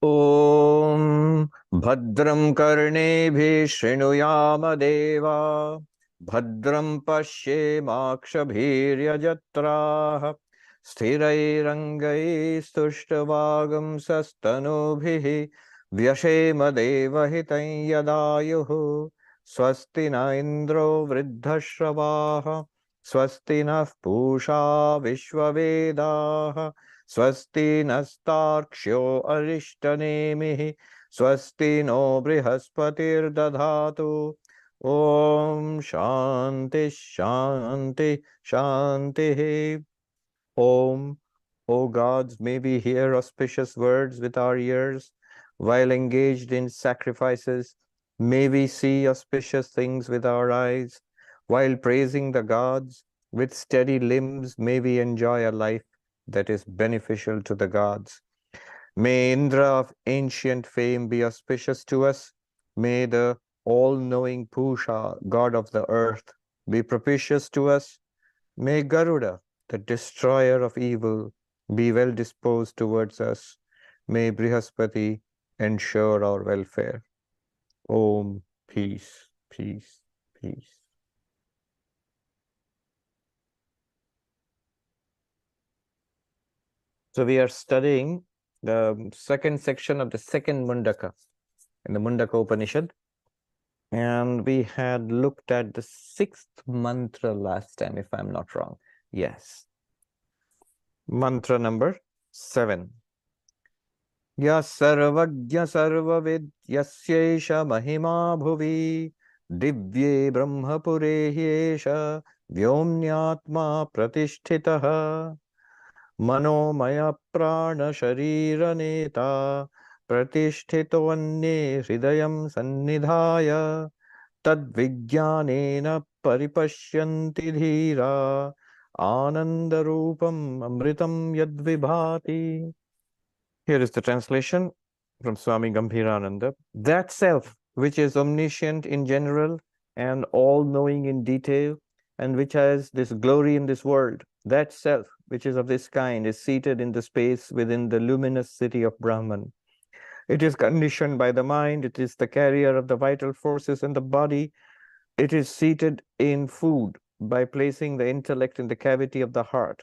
Om Bhadram Karnebi Shrinuyama Deva Bhadram Pashyemakshabhirya Jatraha Sthirairangai Stushtvagam Sastanubhihi Vyashema Devahitan Yadayuhu Swasti na Indro Vriddhashrabaha Swasti na Pusha Vishwavedaha Swasti nastarksho arishtanemihi Swasti no brihaspati'r dadhatu Om Shanti Shanti Shanti. Om, O gods, may we hear auspicious words with our ears while engaged in sacrifices. May we see auspicious things with our eyes while praising the gods. With steady limbs, may we enjoy a life that is beneficial to the gods. May Indra of ancient fame be auspicious to us. May the all-knowing Pusha, god of the earth, be propitious to us. May Garuda, the destroyer of evil, be well disposed towards us. May Brihaspati ensure our welfare. Om, peace, peace, peace. So we are studying the second section of the second Mundaka in the Mundaka Upanishad. And we had looked at the sixth mantra last time, if I'm not wrong. Yes. Mantra number 7. Ya sarvagya sarvavid yasyesha mahima bhuvi divye brahmapure hyesha vyomnyatma pratisthitaha manomaya prana sharira neta pratisthito anye hridayam sannidhaya tad vijnanena paripashyanti dhira anandarupam amritam yadvibhati. Here is the translation from Swami Gambhirananda. That self, which is omniscient in general and all-knowing in detail, and which has this glory in this world, that self, which is of this kind, is seated in the space within the luminous city of Brahman. It is conditioned by the mind, it is the carrier of the vital forces in the body, it is seated in food by placing the intellect in the cavity of the heart.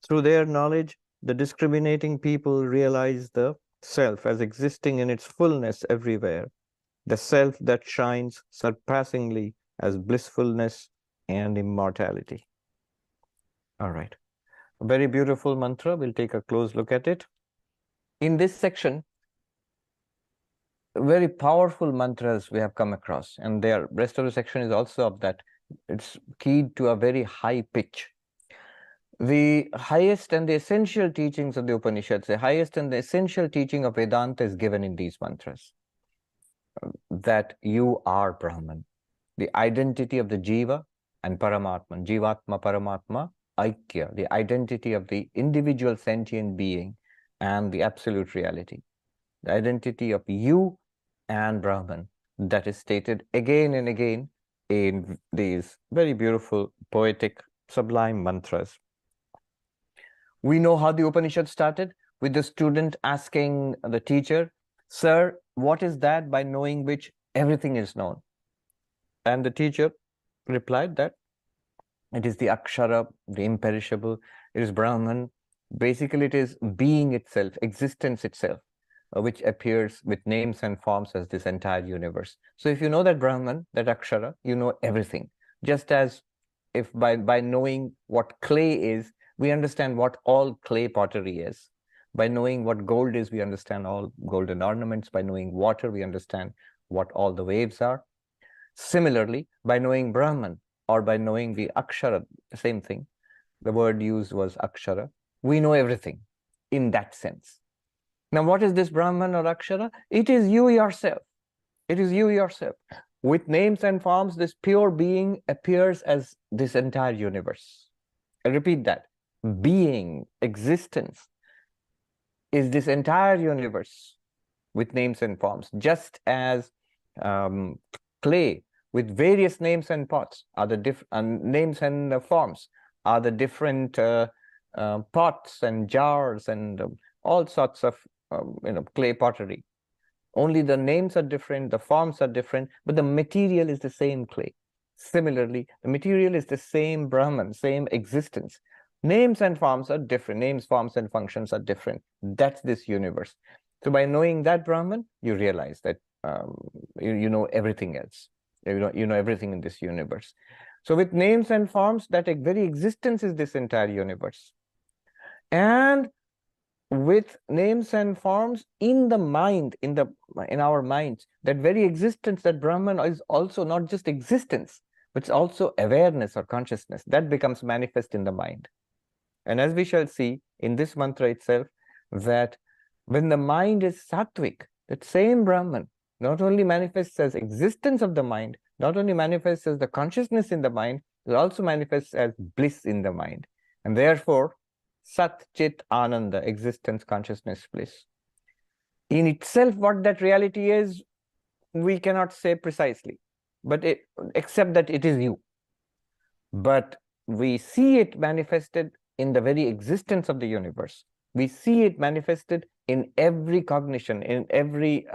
Through their knowledge, the discriminating people realize the self as existing in its fullness everywhere, the self that shines surpassingly as blissfulness and immortality. All right. A very beautiful mantra. We'll take a close look at it. In this section, very powerful mantras we have come across, and the rest of the section is also of that. It's keyed to a very high pitch. The highest and the essential teachings of the Upanishads, the highest and the essential teaching of Vedanta is given in these mantras. That you are Brahman, the identity of the Jiva and Paramatma, Jivatma, Paramatma, Aikya, the identity of the individual sentient being and the absolute reality, the identity of you and Brahman, that is stated again and again in these very beautiful, poetic, sublime mantras. We know how the Upanishad started, with the student asking the teacher, "Sir, what is that by knowing which everything is known?" And the teacher replied that it is the Akshara, the imperishable, it is Brahman. Basically, it is being itself, existence itself, which appears with names and forms as this entire universe. So if you know that Brahman, that Akshara, you know everything. Just as if by knowing what clay is, we understand what all clay pottery is. By knowing what gold is, we understand all golden ornaments. By knowing water, we understand what all the waves are. Similarly, by knowing Brahman or by knowing the Akshara, same thing, the word used was Akshara, we know everything in that sense. Now, what is this Brahman or Akshara? It is you yourself. It is you yourself. With names and forms, this pure being appears as this entire universe. I repeat that. Being, existence, is this entire universe with names and forms, just as clay with various names and pots are the different names and forms are the different pots and jars and all sorts of clay pottery. Only the names are different, the forms are different, but the material is the same clay. Similarly, the material is the same Brahman, same existence. Names and forms are different. Names, forms, and functions are different. That's this universe. So by knowing that Brahman, you realize that you know everything else. You know everything in this universe. So with names and forms, that very existence is this entire universe. And with names and forms in the mind, in our minds, that very existence, that Brahman, is also not just existence, but it's also awareness or consciousness that becomes manifest in the mind. And as we shall see in this mantra itself, that when the mind is sattvic, that same Brahman not only manifests as existence of the mind, not only manifests as the consciousness in the mind, it also manifests as bliss in the mind. And therefore, Sat, Chit, Ananda, existence, consciousness, bliss. In itself, what that reality is, we cannot say precisely, but except that it is you. But we see it manifested in the very existence of the universe. We see it manifested in every cognition, in every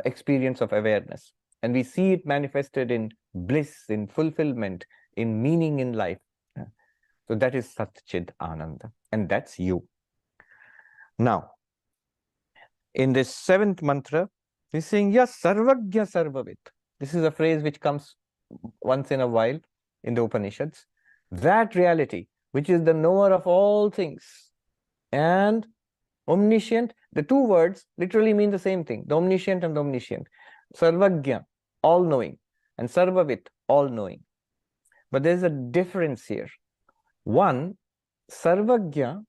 experience of awareness. And we see it manifested in bliss, in fulfillment, in meaning in life. So that is Sat Chit Ananda, and that's you. Now, in this seventh mantra, he's saying, Yes, Sarvagya Sarvavit. This is a phrase which comes once in a while in the Upanishads. That reality, which is the knower of all things, and omniscient, the two words literally mean the same thing, the omniscient and the omniscient. Sarvagya, all-knowing, and Sarvavit, all-knowing. But there's a difference here. One, Sarvagya,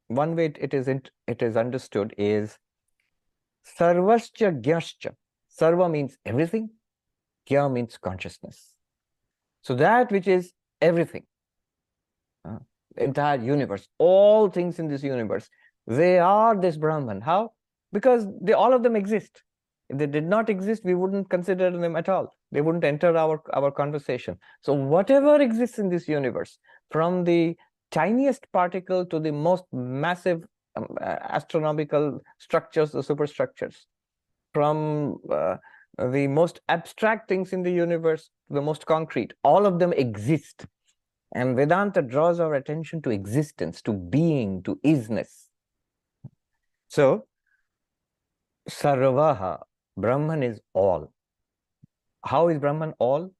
one way it is understood is Sarvascha Gyascha. Sarva means everything, Gya means consciousness. So that which is everything, entire universe, all things in this universe, they are this Brahman. How? Because all of them exist. If they did not exist, we wouldn't consider them at all. They wouldn't enter our conversation. So whatever exists in this universe, from the tiniest particle to the most massive astronomical structures, the superstructures, from the most abstract things in the universe to the most concrete, all of them exist. And Vedanta draws our attention to existence, to being, to isness. So, Sarvaha, Brahman is all. How is Brahman all?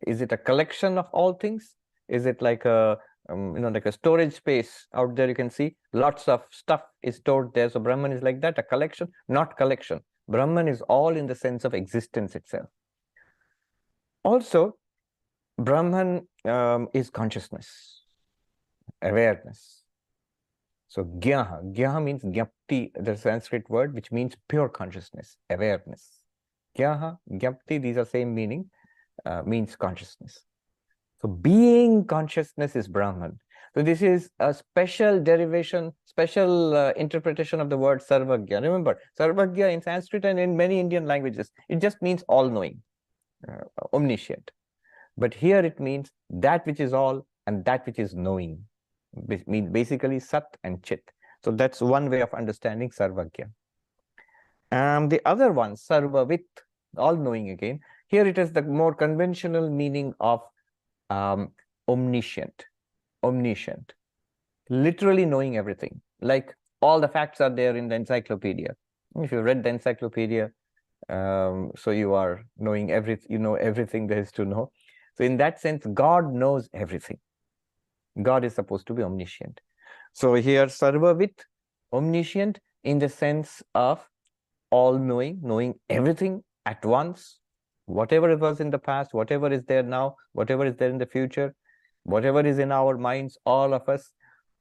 Is it a collection of all things? Is it like a like a storage space out there? You can see lots of stuff is stored there. So Brahman is like that, a collection, not collection. Brahman is all in the sense of existence itself. Also, Brahman is consciousness, awareness. So Gyaha, Gyaha means Gyapti, the Sanskrit word, which means pure consciousness, awareness. Gyaha, Gyapti, these are same meaning, means consciousness. So being consciousness is Brahman. So this is a special derivation, special interpretation of the word Sarvagya. Remember, Sarvagya in Sanskrit and in many Indian languages, it just means all-knowing, omniscient. But here it means that which is all and that which is knowing. Basically Sat and Chit. So that's one way of understanding Sarvagya. The other one, Sarvavit, all-knowing again. Here it is the more conventional meaning of omniscient, literally knowing everything. Like all the facts are there in the encyclopedia. If you read the encyclopedia, so you are knowing everything there is to know. So in that sense, God knows everything. God is supposed to be omniscient. So here, Sarvavit, omniscient in the sense of all-knowing, knowing everything at once, whatever it was in the past, whatever is there now, whatever is there in the future, whatever is in our minds, all of us,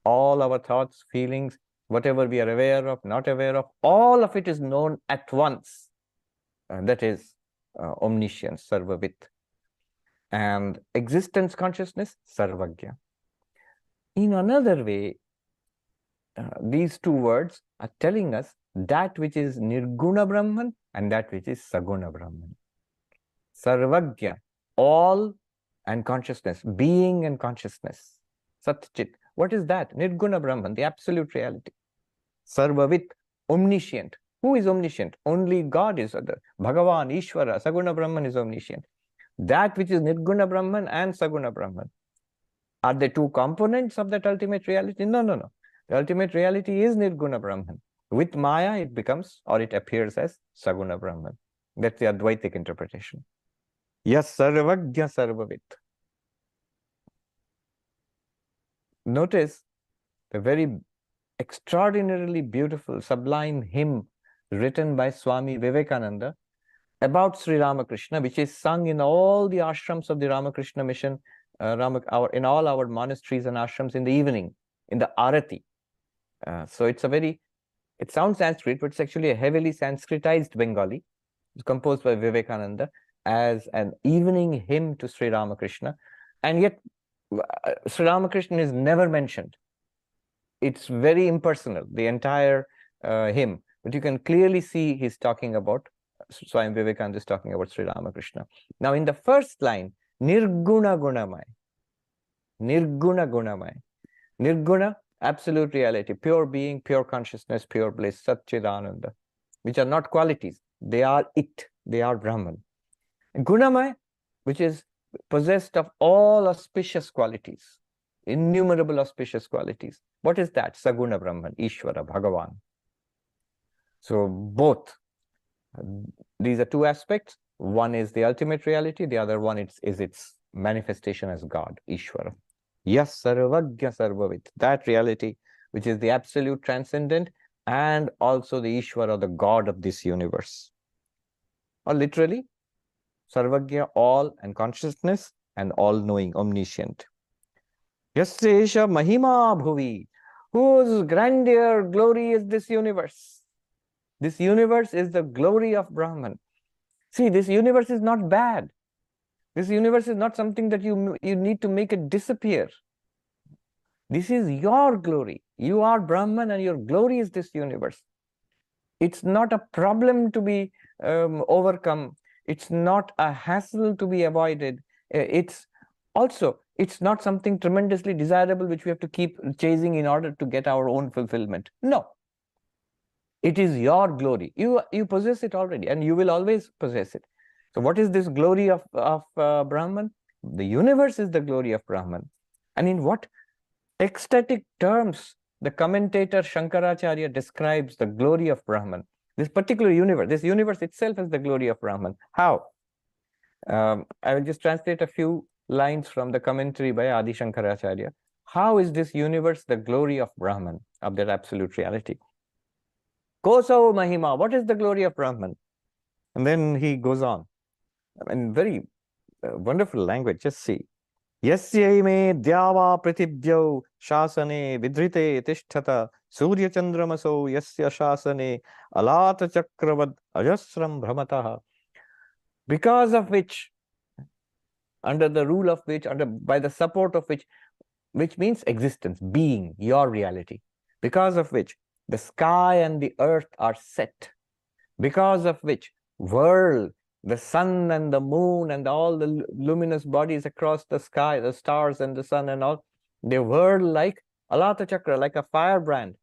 all our thoughts, feelings, whatever we are aware of, not aware of, all of it is known at once. And that is omniscience, Sarvavit. And existence consciousness, Sarvagya. In another way, these two words are telling us that which is Nirguna Brahman and that which is Saguna Brahman. Sarvagya, all and consciousness, being and consciousness. Sat Chit. What is that? Nirguna Brahman, the absolute reality. Sarvavit, omniscient. Who is omniscient? Only God is other. Bhagavan, Ishvara, Saguna Brahman is omniscient. That which is Nirguna Brahman and Saguna Brahman. Are they two components of that ultimate reality? No, no, no. The ultimate reality is Nirguna Brahman. With Maya, it becomes, or it appears as Saguna Brahman. That's the Advaitic interpretation. Yes, Sarvagya Sarvavit. Notice the very extraordinarily beautiful, sublime hymn written by Swami Vivekananda about Sri Ramakrishna, which is sung in all the ashrams of the Ramakrishna mission, in all our monasteries and ashrams in the evening, in the Arati. So it's it sounds Sanskrit, but it's actually a heavily Sanskritized Bengali. It's composed by Vivekananda as an evening hymn to Sri Ramakrishna. And yet, Sri Ramakrishna is never mentioned. It's very impersonal, the entire hymn. But you can clearly see he's talking about, Swami Vivekananda is talking about Sri Ramakrishna. Now, in the first line, Nirguna Gunamai. Nirguna Gunamai. Nirguna, absolute reality, pure being, pure consciousness, pure bliss, Satchidananda, which are not qualities. They are it. They are Brahman. Gunamai, which is possessed of all auspicious qualities, innumerable auspicious qualities. What is that? Saguna Brahman, Ishvara, Bhagavan. So both. These are two aspects. One is the ultimate reality. The other one is its manifestation as God, Ishvara. Yes, Sarvagya Sarvavit. That reality, which is the absolute transcendent and also the Ishvara, the God of this universe. Or literally, Sarvagya, all and consciousness and all-knowing, omniscient. Yasyesha Mahima Bhuvi, whose grandeur, glory is this universe. This universe is the glory of Brahman. See, this universe is not bad. This universe is not something that you need to make it disappear. This is your glory. You are Brahman and your glory is this universe. It's not a problem to be overcome. It's not a hassle to be avoided. It's not something tremendously desirable which we have to keep chasing in order to get our own fulfillment. No. It is your glory. You possess it already and you will always possess it. So what is this glory of Brahman? The universe is the glory of Brahman. And in what ecstatic terms the commentator Shankaracharya describes the glory of Brahman. This particular universe, this universe itself is the glory of Brahman. How? I will just translate a few lines from the commentary by Adi Shankaracharya. How is this universe the glory of Brahman, of that absolute reality? Koso Mahima, what is the glory of Brahman? And then he goes on. In very wonderful language, just see. Yasya me dyava pritibhyo shasane vidrite tishtata surya chandramaso yasya shasane alata chakravad ajasram brahmataha. Because of which, under the rule of which, by the support of which means existence, being, your reality. Because of which the sky and the earth are set. Because of which world, the sun and the moon and all the luminous bodies across the sky, the stars and the sun and all, they whirl like Alata Chakra, like a firebrand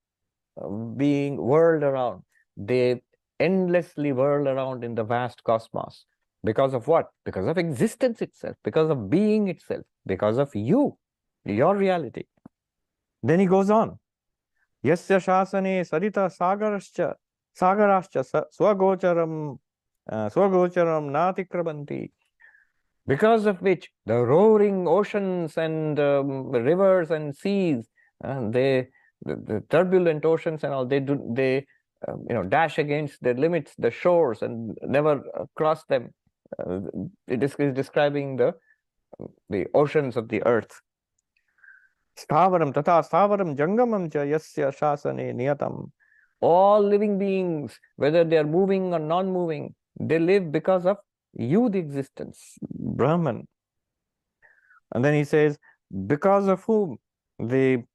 being whirled around. They endlessly whirl around in the vast cosmos. Because of what? Because of existence itself, because of being itself, because of you, your reality. Then he goes on. Yasya shasane sarita sagarascha swagocharam natikrabanti. Because of which the roaring oceans and rivers and seas, the turbulent oceans and all, they dash against the limits, the shores, and never cross them. It is describing the oceans of the earth. Stavaram tata stavaram jangamam cha yasya shasane niyatam. All living beings, whether they are moving or non-moving, they live because of you, the existence, Brahman. And then he says, because of whom the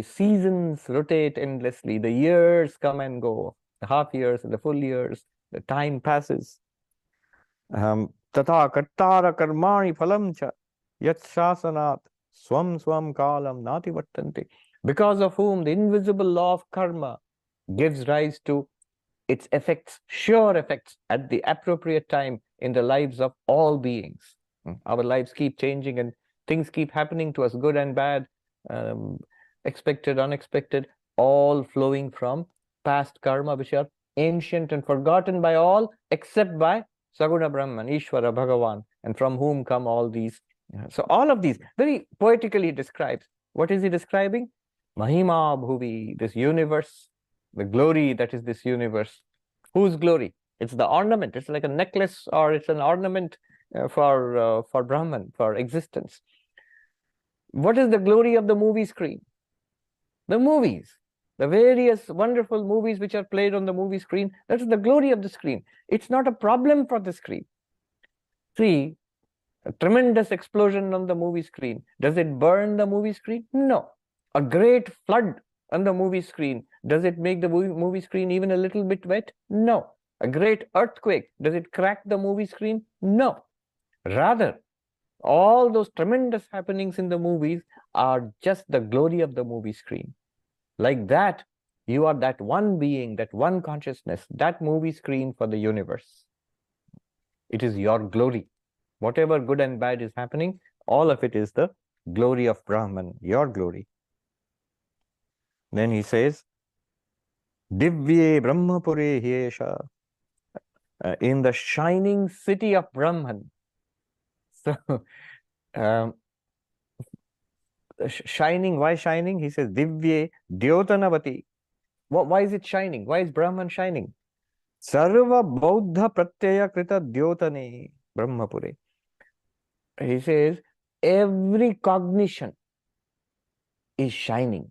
seasons rotate endlessly, the years come and go, the half years and the full years, the time passes. Tata kartara karmani phalam cha yat shasanat swam kalam nati vattanti. Because of whom the invisible law of karma gives rise to its effects, sure effects, at the appropriate time in the lives of all beings. Our lives keep changing and things keep happening to us, good and bad, um, expected, unexpected, all flowing from past karma, which are ancient and forgotten by all except by Saguna Brahman, Ishvara, Bhagavan, and from whom come all these. So all of these, very poetically describes. What is he describing? Mahima Bhuvi, this universe, the glory that is this universe. Whose glory? It's the ornament. It's like a necklace, or it's an ornament for Brahman, for existence. What is the glory of the movie screen? The movies, the various wonderful movies which are played on the movie screen. That is the glory of the screen. It's not a problem for the screen. See, a tremendous explosion on the movie screen. Does it burn the movie screen? No. A great flood on the movie screen. Does it make the movie screen even a little bit wet? No. A great earthquake. Does it crack the movie screen? No. Rather, all those tremendous happenings in the movies are just the glory of the movie screen. Like that, you are that one being, that one consciousness, that movie screen for the universe. It is your glory. Whatever good and bad is happening, all of it is the glory of Brahman, your glory. Then he says, Divye Brahmapure Hyesha, in the shining city of Brahman. So, shining, why shining? He says, Divye Dyotanavati. Why is it shining? Why is Brahman shining? Sarva Bauddha Pratyaya Krita Dyotane Brahmapure. He says, every cognition is shining.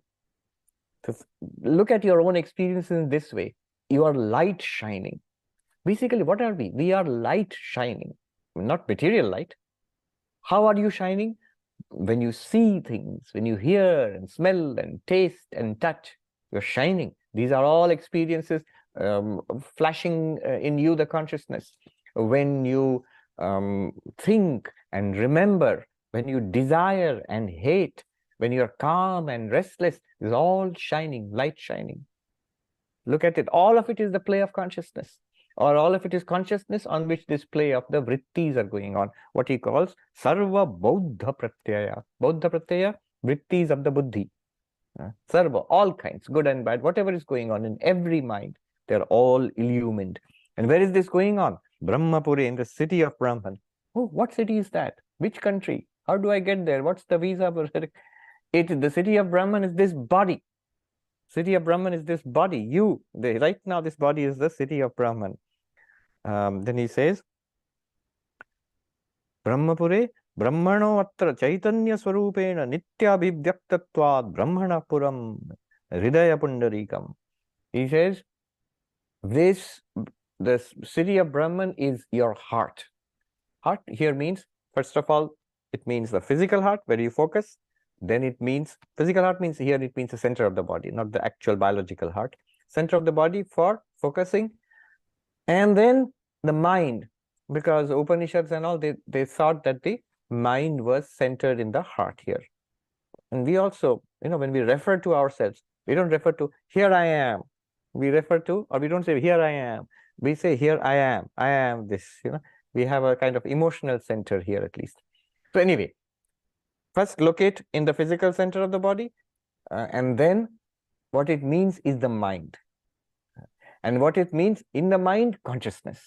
So look at your own experience in this way. You are light shining. Basically, what are we? We are light shining, not material light. How are you shining? When you see things, when you hear and smell and taste and touch, you're shining. These are all experiences flashing in you the consciousness. When you think and remember, when you desire and hate, when you're calm and restless, it's all shining, light shining. Look at it. All of it is the play of consciousness, or all of it is consciousness on which this play of the vrittis are going on, what he calls Sarva Bauddha Pratyaya. Bauddha Pratyaya, vrittis of the buddhi. Sarva, all kinds, good and bad, whatever is going on in every mind, they're all illumined. And where is this going on? Brahmapuri, in the city of Brahman. Oh, what city is that? Which country? How do I get there? What's the visa? The city of Brahman is this body. City of Brahman is this body. Right now, this body is the city of Brahman. Then he says, Brahmapure, Brahmano atra Chaitanya Swarupena Nityabhivyaktatvad Brahmanapuram Hridaya Pundarikam. He says, the city of Brahman is your heart. Heart here means, first of all, it means the physical heart where you focus. Then it means, physical heart means here it means the center of the body, not the actual biological heart. Center of the body for focusing. And then the mind, because Upanishads and all, they thought that the mind was centered in the heart here. And we also, when we refer to ourselves, we don't refer to here I am. We refer to, or we don't say here I am. We say here I am this, we have a kind of emotional center here at least. So anyway, first locate in the physical center of the body, and then what it means is the mind. And what it means in the mind, consciousness.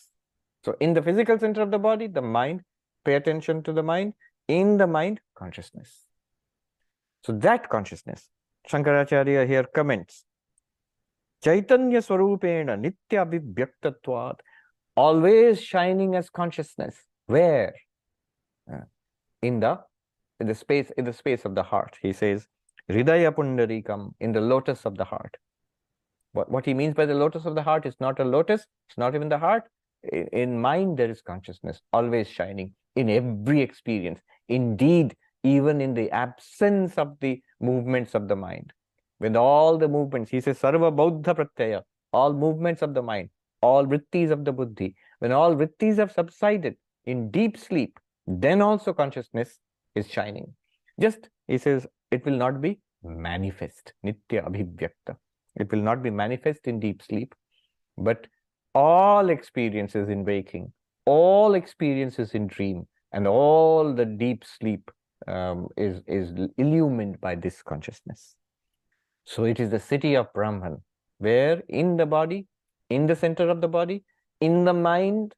So in the physical center of the body, the mind, pay attention to the mind. In the mind, consciousness. So that consciousness, Shankaracharya here comments, Chaitanya Swarupena Nitya Vibhyaktatvat, always shining as consciousness. Where? In the space of the heart. He says, Hridaya Pundarikam, in the lotus of the heart. What he means by the lotus of the heart is not a lotus, it's not even the heart. In mind, there is consciousness, always shining in every experience. Indeed, even in the absence of the movements of the mind. With all the movements, he says, Sarva Bauddha Pratyaya, all movements of the mind, all vrittis of the buddhi. When all vrittis have subsided in deep sleep, then also consciousness is shining. Just, he says, it will not be manifest, nitya abhivyakta. It will not be manifest in deep sleep, but all experiences in waking, all experiences in dream, and all the deep sleep is illumined by this consciousness. So it is the city of Brahman, where in the body, in the center of the body, in the mind,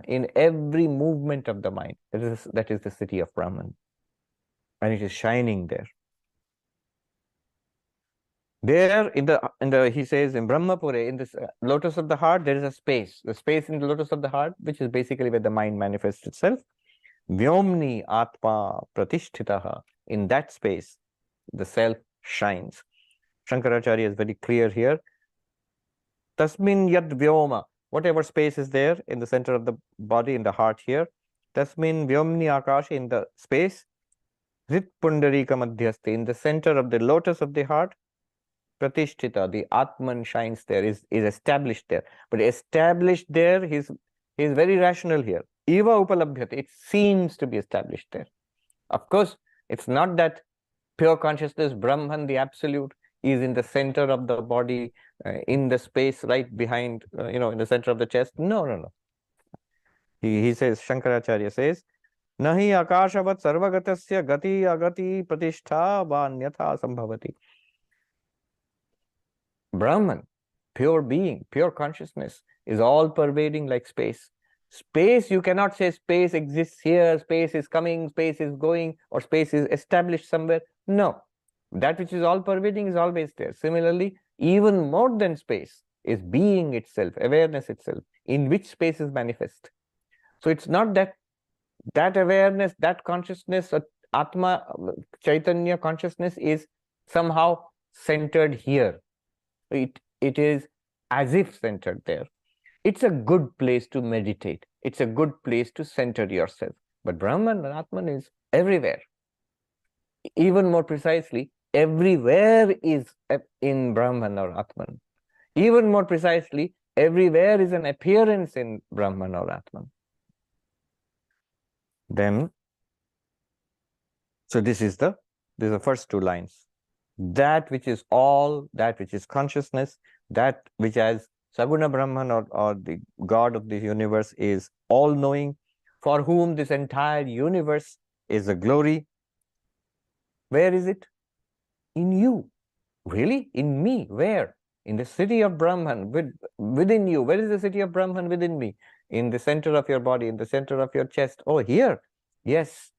in every movement of the mind, that is the city of Brahman. And it is shining there. There in the he says in Brahmapure, in this lotus of the heart, there is a space. The space in the lotus of the heart, which is basically where the mind manifests itself. Vyomni Atma Pratisthitaha. In that space, the self shines. Shankaracharya is very clear here. Tasmin yad vyoma. Whatever space is there in the center of the body, in the heart here. Tasmin vyomni akash, in the space. Rit pundarika madhyaste, in the center of the lotus of the heart. Pratishtita, the Atman shines there, is established there. But established there, he's very rational here. Eva upalabhyate, it seems to be established there. Of course, it's not that pure consciousness, Brahman, the absolute, is in the center of the body, in the space right behind, in the center of the chest. No. He says, Shankaracharya says, Nahi akashavat sarvagatasya gati agati pratishtha va anyatha sambhavati. Brahman, pure being, pure consciousness, is all pervading like space. Space, you cannot say space exists here, space is coming, space is going, or space is established somewhere. No. That which is all pervading is always there. Similarly, even more than space is being itself, awareness itself, in which space is manifest. So it's not that awareness, that consciousness, Atma, Chaitanya consciousness is somehow centered here. It is as if centered there. It's a good place to meditate. It's a good place to center yourself. But Brahman and Atman is everywhere. Even more precisely, everywhere is in Brahman or Atman. Even more precisely, everywhere is an appearance in Brahman or Atman. Then, so this is the first two lines. That which is all, that which is consciousness, that which as Saguna Brahman or the God of the universe is all-knowing, for whom this entire universe is a glory. Where is it? In you. Really? In me? Where? In the city of Brahman, within you. Where is the city of Brahman within me? In the center of your body, in the center of your chest. Oh, here. Yes.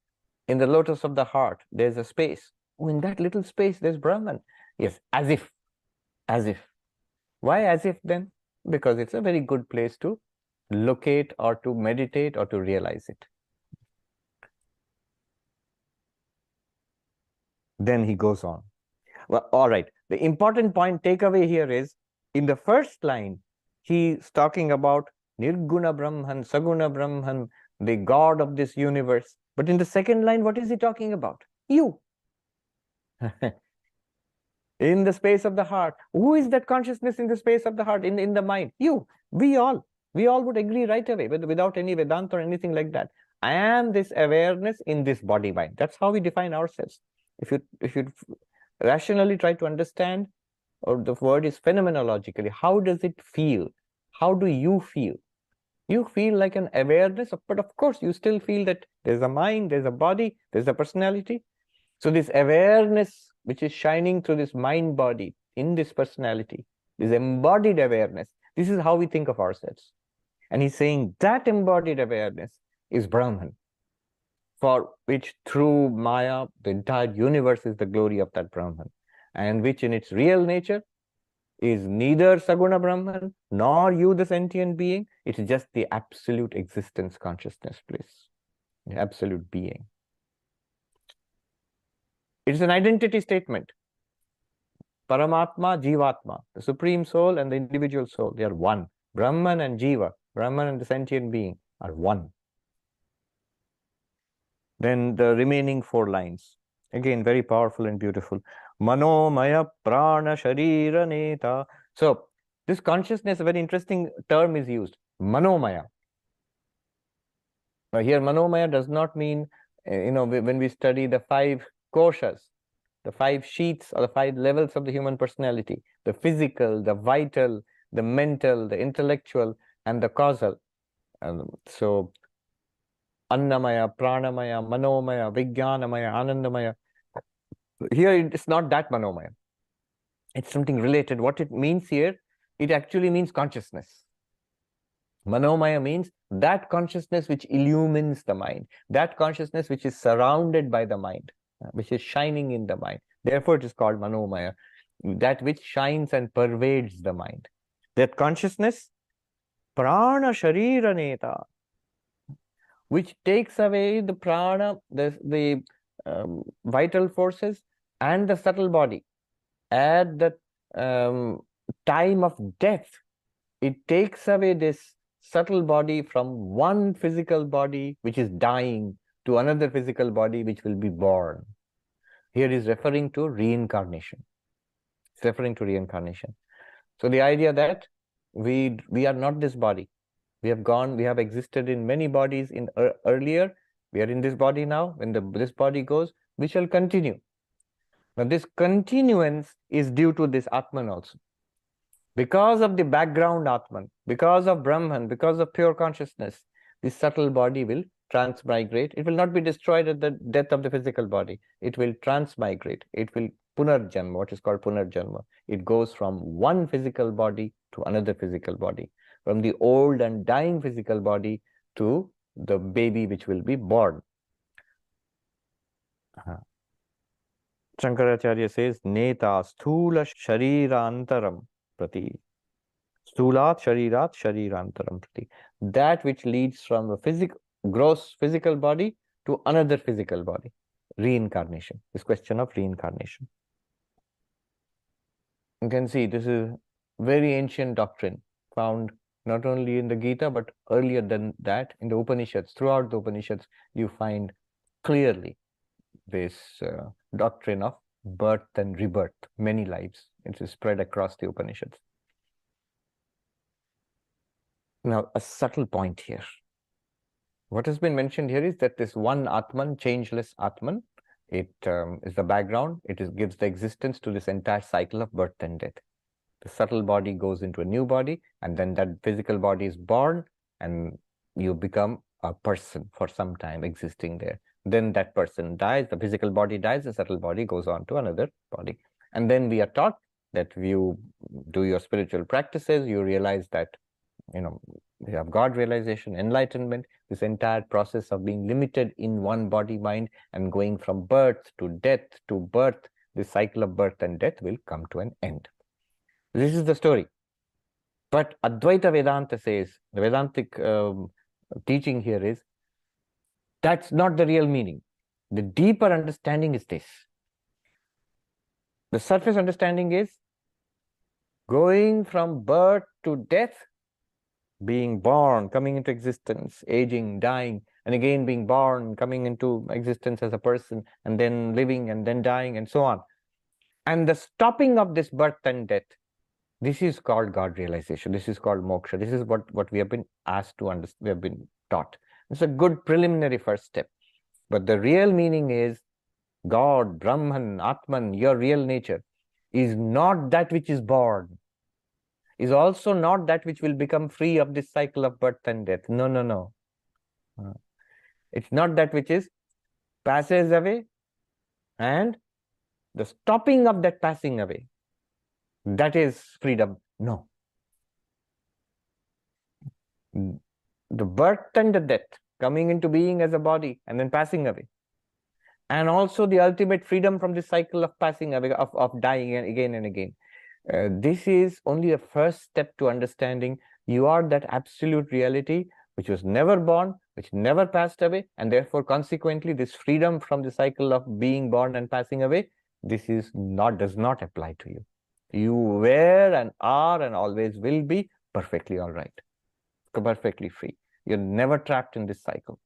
In the lotus of the heart, there's a space. Oh, in that little space, there's Brahman. Yes, as if. As if. Why as if then? Because it's a very good place to locate or to meditate or to realize it. Then he goes on. Well, all right. The important point, takeaway here is, in the first line, he's talking about Nirguna Brahman, Saguna Brahman, the God of this universe. But in the second line, what is he talking about? You. In the space of the heart. Who is that consciousness in the space of the heart, in the mind? You. We all would agree right away, without any Vedanta or anything like that. I am this awareness in this body mind. That's how we define ourselves. If you rationally try to understand, or the word is phenomenologically, how does it feel? How do you feel? You feel like an awareness, but of course you still feel that there's a mind, there's a body, there's a personality. So this awareness, which is shining through this mind body, in this personality, this embodied awareness, this is how we think of ourselves. And he's saying that embodied awareness is Brahman, for which through Maya, the entire universe is the glory of that Brahman, and which in its real nature is neither Saguna Brahman, nor you, the sentient being. It's just the absolute existence consciousness place, the absolute being. It's an identity statement. Paramatma, Jivatma, the supreme soul and the individual soul, they are one. Brahman and Jiva, Brahman and the sentient being are one. Then the remaining four lines, again very powerful and beautiful. Manomaya prana sharira neta. So this consciousness, a very interesting term is used, Manomaya. Now here Manomaya does not mean, when we study the five koshas, the 5 sheets or the 5 levels of the human personality: the physical, the vital, the mental, the intellectual, and the causal. So Annamaya, Pranamaya, Manomaya, Vijnanamaya, Anandamaya. Here it's not that Manomaya. It's something related. What it means here, it actually means consciousness. Manomaya means that consciousness which illumines the mind, that consciousness which is surrounded by the mind, which is shining in the mind. Therefore, it is called Manomaya, that which shines and pervades the mind. That consciousness, Prana Sharira Neta, which takes away the prana, the vital forces and the subtle body. At the time of death, it takes away this subtle body from one physical body which is dying to another physical body which will be born. Here is referring to reincarnation. It's referring to reincarnation. So the idea that we are not this body. We have existed in many bodies in earlier. We are in this body now. When this body goes, we shall continue. Now this continuance is due to this Atman also. Because of the background Atman, because of Brahman, because of pure consciousness, this subtle body will transmigrate. It will not be destroyed at the death of the physical body. It will transmigrate. It will punarjanma, what is called punarjanma. It goes from one physical body to another physical body, from the old and dying physical body to the baby which will be born. Shankaracharya says, Neta sthula sharirantaram prati. Sthulat sharirat sharirantaram prati. That which leads from a gross physical body to another physical body. Reincarnation. This question of reincarnation. You can see this is very ancient doctrine found not only in the Gita, but earlier than that in the Upanishads. Throughout the Upanishads, you find clearly this doctrine of birth and rebirth, many lives. It is spread across the Upanishads. Now, a subtle point here. What has been mentioned here is that this one Atman, changeless Atman, it is the background. It gives the existence to this entire cycle of birth and death. The subtle body goes into a new body, and then that physical body is born, and you become a person for some time existing there. Then that person dies, the physical body dies, the subtle body goes on to another body. And then we are taught that you do your spiritual practices, you realize that, you have God realization, enlightenment, this entire process of being limited in one body mind and going from birth to death to birth, this cycle of birth and death will come to an end. This is the story. But Advaita Vedanta says, the Vedantic teaching here is, that's not the real meaning. The deeper understanding is this. The surface understanding is going from birth to death, being born, coming into existence, aging, dying, and again being born, coming into existence as a person, and then living, and then dying, and so on. And the stopping of this birth and death, this is called God realization. This is called moksha. This is what we have been asked to understand, we have been taught. It's a good preliminary first step. But the real meaning is God, Brahman, Atman, your real nature, is not that which is born, is also not that which will become free of this cycle of birth and death. No, no, no. It's not that which passes away, and the stopping of that passing away, that is freedom. No. The birth and the death, coming into being as a body and then passing away, and also the ultimate freedom from this cycle of passing away, of dying again and again. This is only a first step to understanding you are that absolute reality which was never born, which never passed away, and therefore consequently this freedom from the cycle of being born and passing away, this does not apply to you. You were and are and always will be perfectly all right, perfectly free. You're never trapped in this cycle.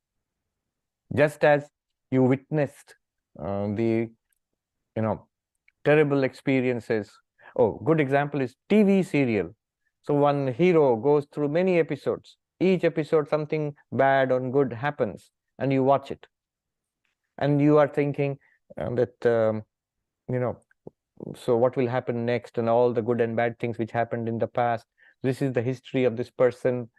Just as you witnessed the terrible experiences. Oh, good example is TV serial. So one hero goes through many episodes. Each episode something bad or good happens, and you watch it. And you are thinking that you know, so what will happen next, and all the good and bad things which happened in the past. This is the history of this person,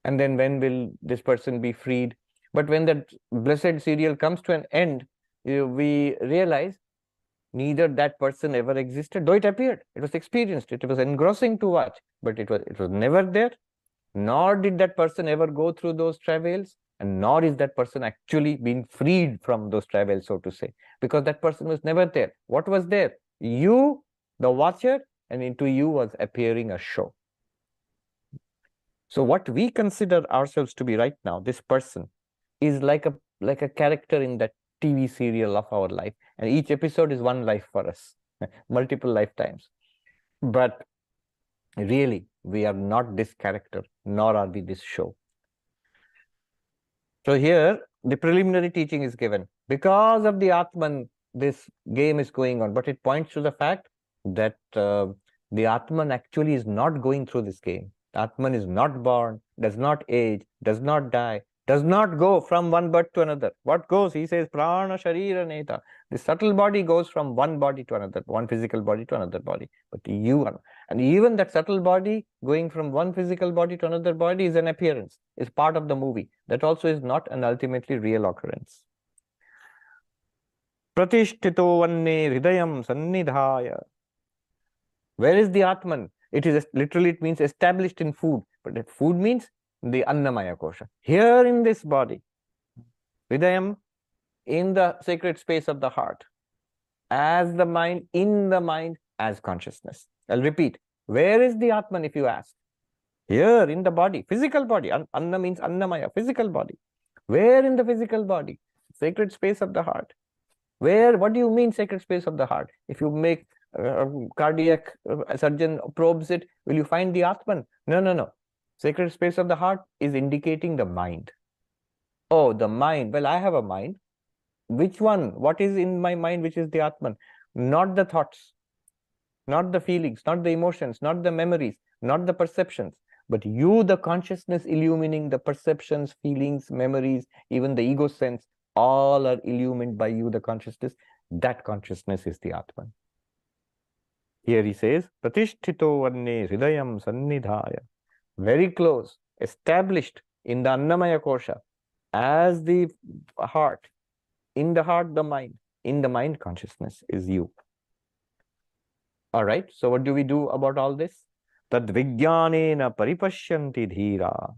and then when will this person be freed? But when that blessed serial comes to an end, we realize neither that person ever existed, though it appeared, it was experienced, it was engrossing to watch, but it was never there, nor did that person ever go through those travails, and nor is that person actually being freed from those travails, so to say, because that person was never there. What was there? You, the watcher, and into you was appearing a show. So what we consider ourselves to be right now, this person, is like a character in that TV serial of our life, and each episode is one life for us, multiple lifetimes. But really, we are not this character, nor are we this show. So here, the preliminary teaching is given. Because of the Atman, this game is going on, but it points to the fact that the Atman actually is not going through this game. Atman is not born, does not age, does not die, does not go from one birth to another. What goes? He says, Prana Sharira Neta. The subtle body goes from one body to another, one physical body to another body. But you are, and even that subtle body going from one physical body to another body is an appearance, is part of the movie. That also is not an ultimately real occurrence. Pratishtito vanne hridayam sannidhaya. Where is the Atman? It is literally, it means established in food, but that food means the Annamaya Kosha. Here in this body, Hridayam, in the sacred space of the heart, as the mind, in the mind, as consciousness. I'll repeat. Where is the Atman, if you ask? Here in the body, physical body. Anna means Annamaya, physical body. Where in the physical body? Sacred space of the heart. Where? What do you mean sacred space of the heart? If you make cardiac surgeon probes it, will you find the Atman? No, no, no. Sacred space of the heart is indicating the mind. Oh, the mind. Well, I have a mind. Which one? What is in my mind, which is the Atman? Not the thoughts, not the feelings, not the emotions, not the memories, not the perceptions, but you, the consciousness illumining the perceptions, feelings, memories, even the ego sense, all are illumined by you, the consciousness. That consciousness is the Atman. Here he says, Pratishtito vanne hridayam sannidhaya. Very close, established in the Annamaya Kosha, as the heart. In the heart, the mind. In the mind, consciousness is you. All right, so what do we do about all this? Tad vijnanena paripashyanti dhira.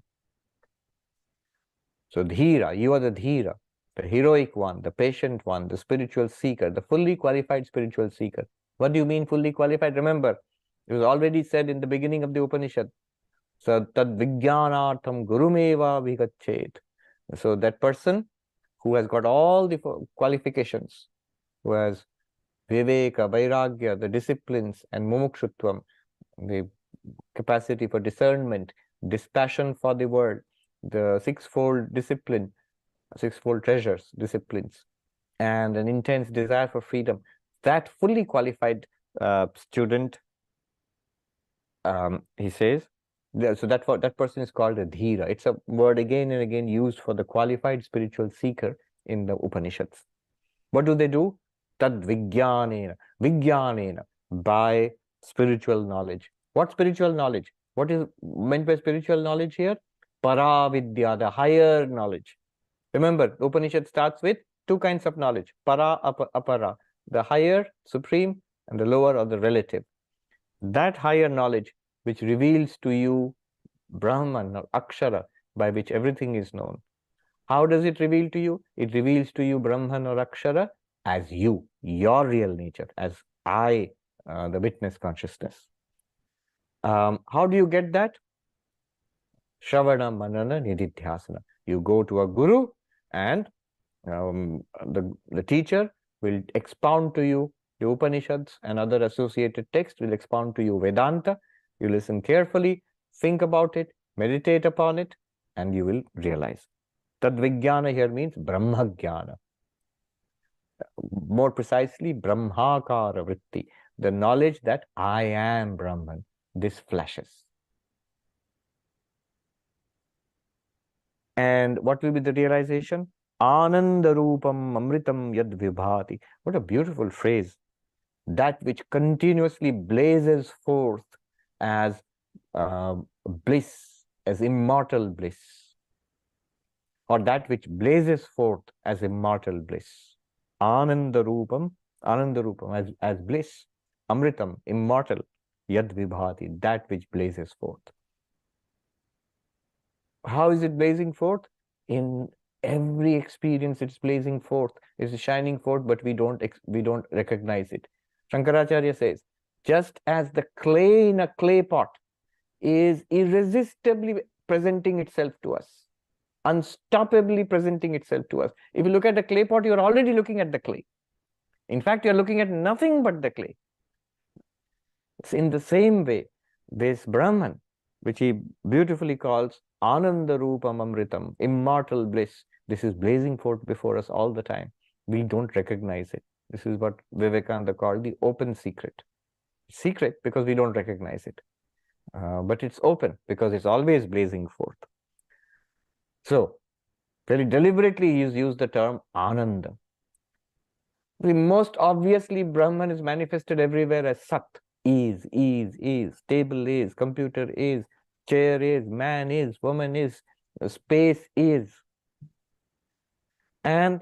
So dhira, you are the dhira, the heroic one, the patient one, the spiritual seeker, the fully qualified spiritual seeker. What do you mean fully qualified? Remember, it was already said in the beginning of the Upanishad. So tad vijnanartham gurumeva vigachet. So that person who has got all the qualifications, who has viveka, vairagya, the disciplines, and mumukshutvam, the capacity for discernment, dispassion for the world, the sixfold discipline, sixfold treasures, disciplines, and an intense desire for freedom. That fully qualified student, he says, so that person is called a dhira. It's a word again and again used for the qualified spiritual seeker in the Upanishads. What do they do? Tad vijnanena, vijnanena, by spiritual knowledge. What spiritual knowledge? What is meant by spiritual knowledge here? Paravidya, the higher knowledge. Remember, Upanishad starts with two kinds of knowledge, para, apara, the higher, supreme, and the lower or the relative. That higher knowledge which reveals to you Brahman or Akshara, by which everything is known. How does it reveal to you? It reveals to you Brahman or Akshara as you, your real nature, as I, the witness consciousness. How do you get that? Shravana, Manana, Nididhyasana. You go to a guru, and the teacher will expound to you the Upanishads and other associated texts, will expound to you Vedanta. You listen carefully, think about it, meditate upon it, and you will realize. Tad Vijnana here means Brahma Jnana. More precisely, Brahmakara Vritti, the knowledge that I am Brahman. This flashes. And what will be the realization? Ananda Rupam Amritam Yad Vibhati. What a beautiful phrase. that which continuously blazes forth as bliss, as immortal bliss, or that which blazes forth as immortal bliss. Ananda Rupam as bliss, Amritam, immortal, Yad Vibhati, that which blazes forth. How is it blazing forth? In every experience it's blazing forth, it's shining forth, but we don't recognize it. Shankaracharya says, just as the clay in a clay pot is irresistibly presenting itself to us, unstoppably presenting itself to us. If you look at the clay pot, you're already looking at the clay. In fact, you're looking at nothing but the clay. It's in the same way, this Brahman, which he beautifully calls Ananda Rupam Amritam, immortal bliss, this is blazing forth before us all the time. We don't recognize it. This is what Vivekananda called the open secret. Secret because we don't recognize it. But it's open because it's always blazing forth. So, very deliberately he's used the term Ananda. The most obviously Brahman is manifested everywhere as Sat. Is, table is, computer is, chair is, man is, woman is, space is. And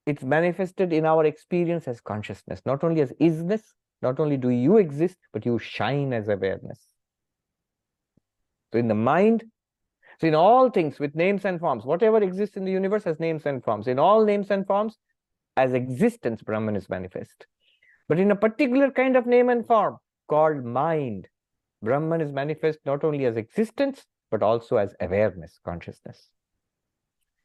it's manifested in our experience as consciousness, not only as isness, not only do you exist, but you shine as awareness. So in the mind, so in all things with names and forms, whatever exists in the universe has names and forms. In all names and forms, as existence, Brahman is manifest. But in a particular kind of name and form called mind, Brahman is manifest not only as existence, but also as awareness, consciousness.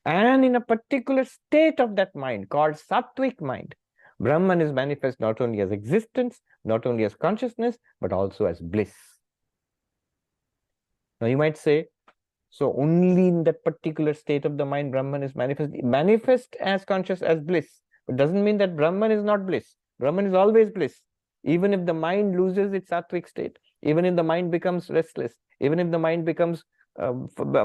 And in a particular state of that mind called Sattvic mind, Brahman is manifest not only as existence, not only as consciousness, but also as bliss. Now you might say, so only in that particular state of the mind, Brahman is manifest as conscious, as bliss. It doesn't mean that Brahman is not bliss. Brahman is always bliss. Even if the mind loses its sattvic state, even if the mind becomes restless, even if the mind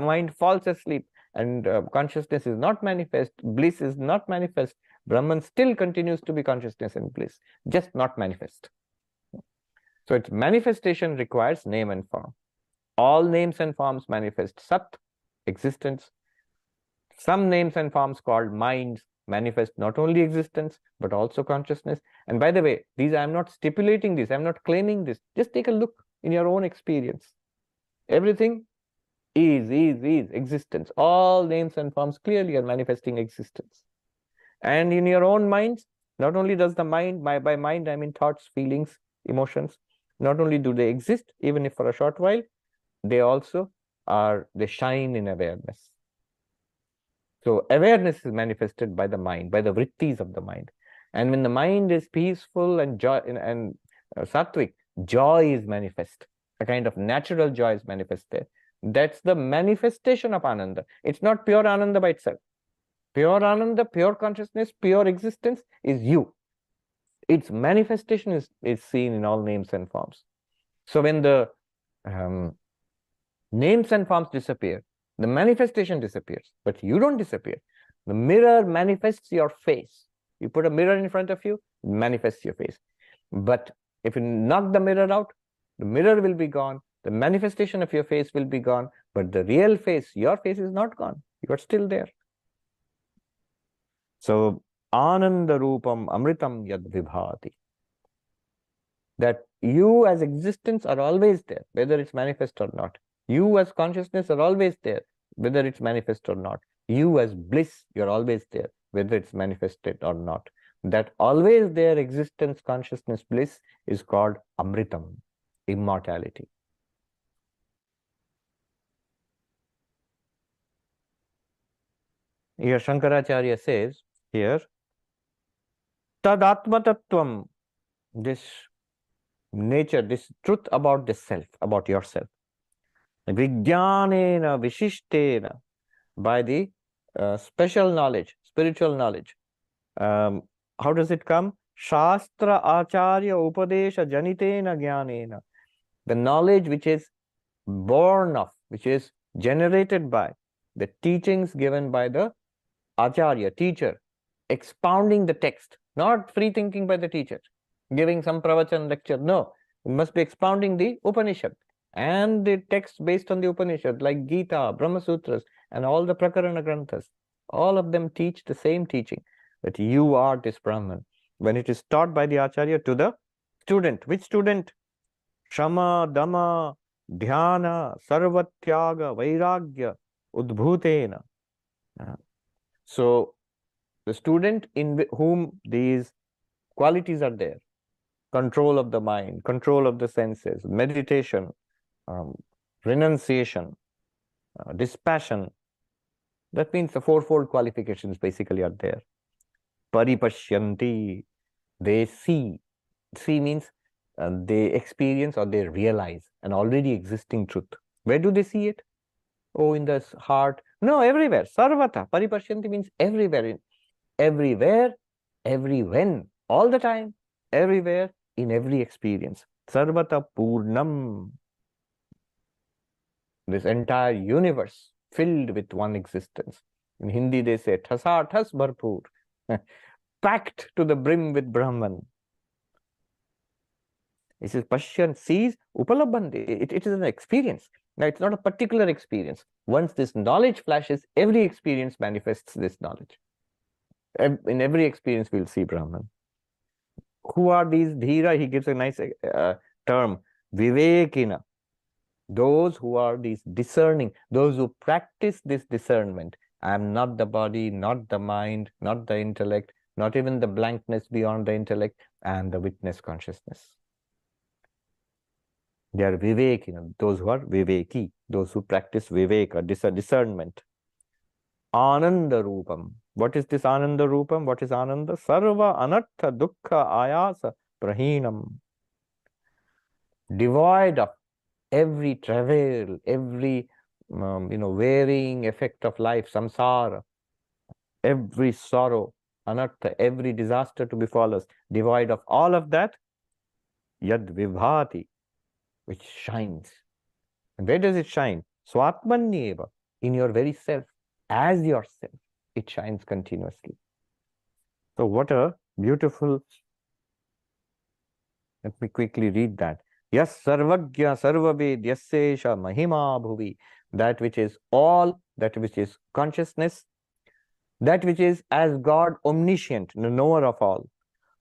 mind falls asleep and consciousness is not manifest, bliss is not manifest, Brahman still continues to be consciousness and bliss, just not manifest. So its manifestation requires name and form. All names and forms manifest Sat, existence. Some names and forms called minds manifest not only existence, but also consciousness. And by the way, these I'm not stipulating this, I'm not claiming this. Just take a look in your own experience. Everything is existence. All names and forms clearly are manifesting existence. And in your own minds, not only does the mind, by mind I mean thoughts, feelings, emotions, not only do they exist, even if for a short while, they also they shine in awareness. So awareness is manifested by the mind, by the vrittis of the mind. And when the mind is peaceful and joy and sattvic, joy is manifest. A kind of natural joy is manifest there. That's the manifestation of Ananda. It's not pure Ananda by itself. Pure Ananda, pure consciousness, pure existence is you. Its manifestation is seen in all names and forms. So when the names and forms disappear, the manifestation disappears, but you don't disappear. The mirror manifests your face. You put a mirror in front of you, it manifests your face. But if you knock the mirror out, the mirror will be gone, the manifestation of your face will be gone, but the real face, your face is not gone. You are still there. So, Ananda Rupam Amritam Yad Vibhati. That you as existence are always there, whether it's manifest or not. You as consciousness are always there, whether it's manifest or not. You as bliss, you're always there, whether it's manifested or not. That always there existence, consciousness, bliss is called Amritam, immortality. Here Shankaracharya says, here, Tadatmatattvam, this nature, this truth about the self, about yourself. Vijnanena Vishishtena, by the special knowledge, spiritual knowledge. How does it come? Shastra Acharya Upadesha Janitena Jnanena. The knowledge which is born of, which is generated by the teachings given by the Acharya, teacher, expounding the text, not free thinking by the teacher, giving some pravachan lecture. No, you must be expounding the Upanishad and the text based on the Upanishad, like Gita, Brahma Sutras, and all the Prakarana Granthas. All of them teach the same teaching, that you are this Brahman. When it is taught by the Acharya to the student, which student? Shama, Dama, Dhyana, Sarvatyaga, Vairagya, Udbhutena. So, the student in whom these qualities are there, control of the mind, control of the senses, meditation, renunciation, dispassion, that means the fourfold qualifications basically are there. Paripashyanti, they see. See means they experience or they realize an already existing truth. Where do they see it? Oh, in the heart. No, everywhere. Sarvata. Paripashyanti means everywhere. Everywhere, every when, all the time, everywhere, in every experience. Sarvata Purnam. This entire universe filled with one existence. In Hindi, they say, Thasa Thas Bharpur. Packed to the brim with Brahman. It says, Pashyan sees, Upalabhandi. It is an experience. Now, it's not a particular experience. Once this knowledge flashes, every experience manifests this knowledge. In every experience, we'll see Brahman. Who are these dhira? He gives a nice term, vivekina. Those who are these discerning, those who practice this discernment. I am not the body, not the mind, not the intellect, not even the blankness beyond the intellect, and the witness consciousness. They are vivekina, those who are viveki, those who practice viveka, discernment. Ananda Rupam. What is this Ananda Rupam? What is Ananda? Sarva Anartha Dukkha Ayasa Prahinam. Devoid of every travail, every wearing effect of life, samsara, every sorrow, anartha, every disaster to befall us, devoid of all of that, yad vibhati, which shines. And where does it shine? Swatmanyeva, in your very self, as yourself, it shines continuously. So what a beautiful, let me quickly read that. Yas sarvagya sarvaved yassesha mahima bhuvi, that which is all, that which is consciousness, that which is as God omniscient, the knower of all,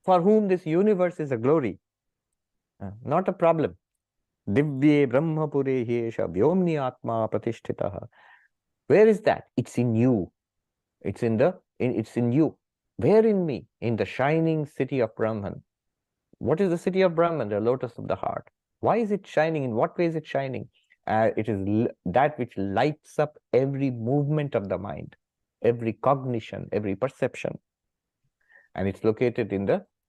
for whom this universe is a glory, not a problem. Divye brahmapure hyesha vyomni atma pratishtitaha. Where is that? It's in you. It's in you. Where in me? In the shining city of Brahman. What is the city of Brahman? The lotus of the heart. Why is it shining? In what way is it shining? It is that which lights up every movement of the mind, every cognition, every perception. And it's located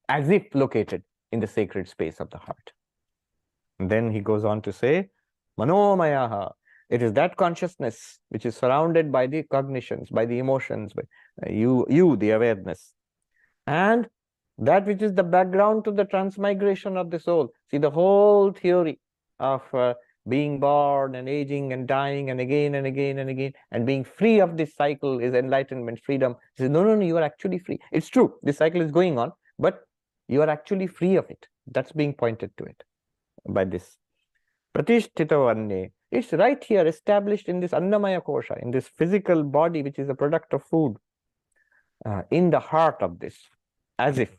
as if located in the sacred space of the heart. And then he goes on to say, Manomayaha. It is that consciousness which is surrounded by the cognitions, by the emotions, by you, the awareness. And that which is the background to the transmigration of the soul. See, the whole theory of being born and aging and dying and again and again and again and being free of this cycle is enlightenment, freedom. He says, no, you are actually free. It's true, this cycle is going on, but you are actually free of it. That's being pointed to it by this. Pratishtita. It's right here, established in this Annamaya Kosha, in this physical body, which is a product of food, in the heart of this, as if.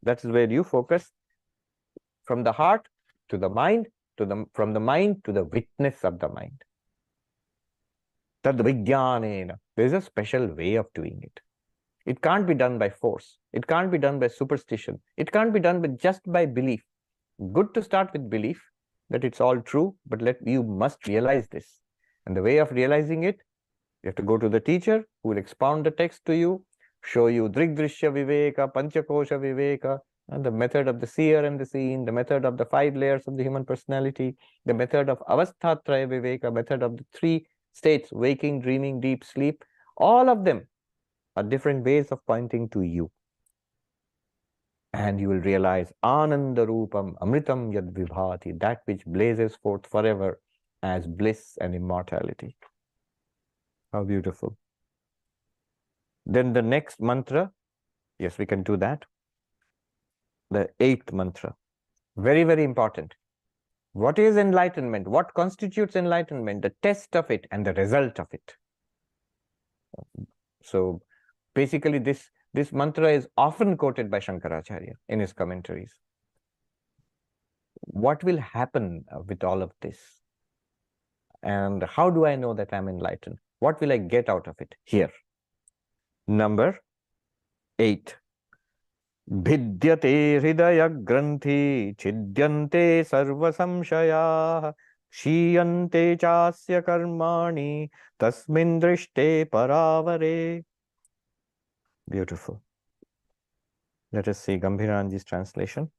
That is where you focus from the heart to the mind, from the mind to the witness of the mind. Tad Vijnanena. There is a special way of doing it. It can't be done by force. It can't be done by superstition. It can't be done just by belief. Good to start with belief that it's all true, but you must realize this. And the way of realizing it, you have to go to the teacher who will expound the text to you, show you Drigdrishya Viveka, Panchakosha Viveka, and the method of the seer and the seen, the method of the 5 layers of the human personality, the method of Avasthatraya Viveka, method of the 3 states, waking, dreaming, deep sleep. All of them are different ways of pointing to you. And you will realize Ananda Rupam Amritam Yad Vibhati, that which blazes forth forever as bliss and immortality. How beautiful. Then the next mantra, yes, we can do that. the 8th mantra. Very, very important. What is enlightenment? What constitutes enlightenment? The test of it and the result of it. So basically this mantra is often quoted by Shankaracharya in his commentaries. What will happen with all of this? And how do I know that I'm enlightened? What will I get out of it? Here. Number 8. Bhidyate hridaya granthi chidyante sarva samshaya shiyante chasya karmani tasmin drishte paravare. Beautiful. Let us see Gambhiranji's translation.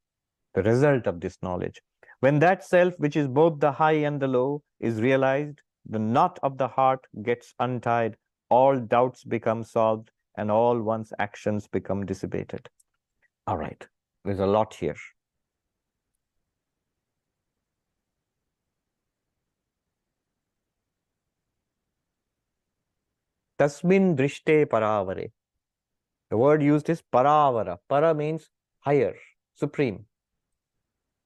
The result of this knowledge. When that self, which is both the high and the low, is realized, the knot of the heart gets untied, all doubts become solved, and all one's actions become dissipated. All right, there's a lot here. Tasmin drishte paravare. The word used is paravara. Para means higher, supreme.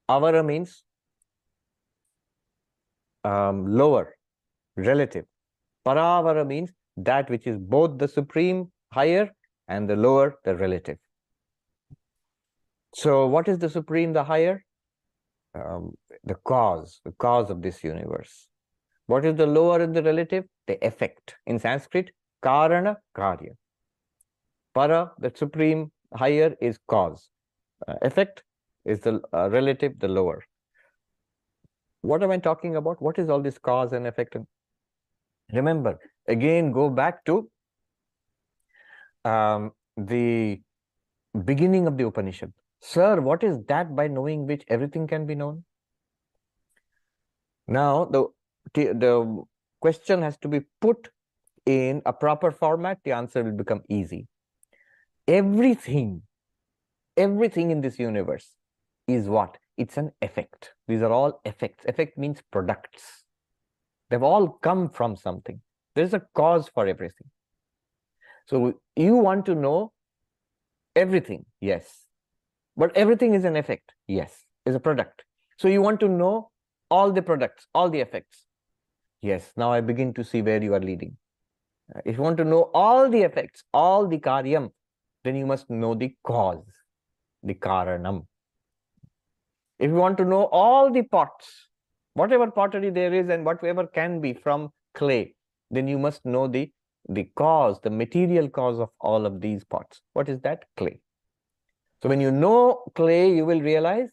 Avara means lower, relative. Paravara means that which is both the supreme, higher, and the lower, the relative. So what is the supreme, the higher? The cause of this universe. What is the lower and the relative? The effect. In Sanskrit, karana, karya. Para, the supreme, higher, is cause. Effect is the relative, the lower. What am I talking about? What is all this cause and effect? Remember, again, go back to the beginning of the Upanishad. Sir, what is that by knowing which everything can be known? Now, the question has to be put in a proper format. The answer will become easy. Everything in this universe is what? It's an effect. These are all effects. Effect means products. They've all come from something. There's a cause for everything. So you want to know everything, yes. But everything is an effect, yes, is a product. So you want to know all the products, all the effects. Yes, now I begin to see where you are leading. If you want to know all the effects, all the karyam, then you must know the cause, the karanam. If you want to know all the pots, whatever pottery there is and whatever can be from clay, then you must know the cause, the material cause of all of these pots. What is that? Clay. So when you know clay, you will realize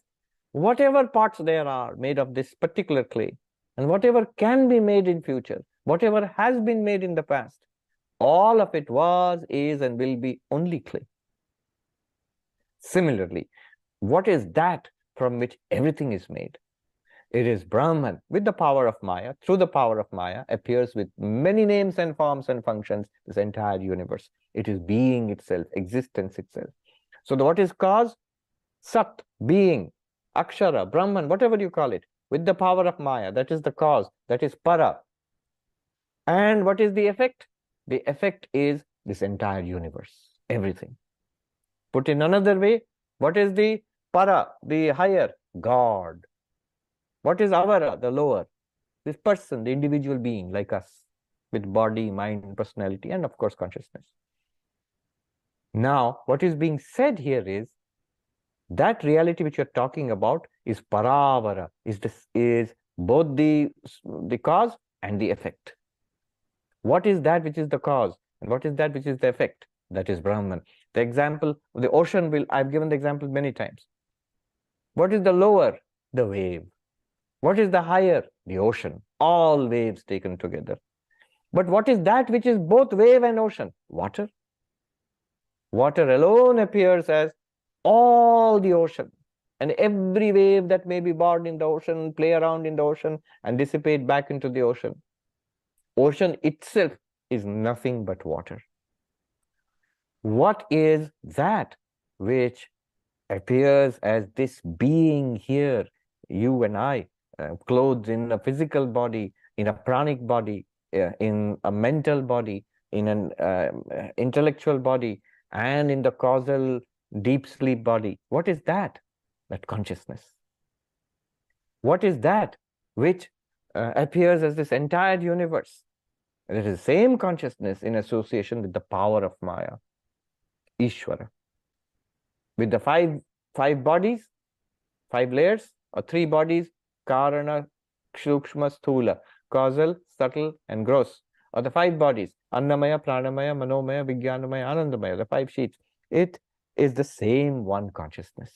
whatever pots there are made of this particular clay, and whatever can be made in future, whatever has been made in the past, all of it was, is, and will be only clay. Similarly, what is that from which everything is made? It is Brahman. With the power of Maya, through the power of Maya, appears with many names and forms and functions, this entire universe. It is being itself, existence itself. So what is cause? Sat, being, Akshara, Brahman, whatever you call it, with the power of Maya, that is the cause, that is para. And what is the effect? The effect is this entire universe, everything. Put in another way, what is the para, the higher? God. What is avara, the lower? This person, the individual being like us, with body, mind, personality, and of course consciousness. Now, what is being said here is that reality which you're talking about is paravara, is both the cause and the effect. What is that which is the cause and what is that which is the effect? That is Brahman. The example, the ocean I've given the example many times. What is the lower? The wave. What is the higher? The ocean. All waves taken together. But what is that which is both wave and ocean? Water. Water alone appears as all the ocean, and every wave that may be born in the ocean, play around in the ocean, and dissipate back into the ocean. Ocean itself is nothing but water. What is that which appears as this being here, you and I, clothed in a physical body, in a pranic body, in a mental body, in an intellectual body, and in the causal deep sleep body. What is that? That consciousness. What is that which appears as this entire universe? It is the same consciousness in association with the power of Maya, Ishvara. With the five bodies, 5 layers, or 3 bodies, Karana, Kshukshma, Sthula, causal, subtle, and gross, or the 5 bodies, Annamaya, Pranamaya, Manomaya, Vijnanamaya, Anandamaya, the 5 sheets. It is the same one consciousness.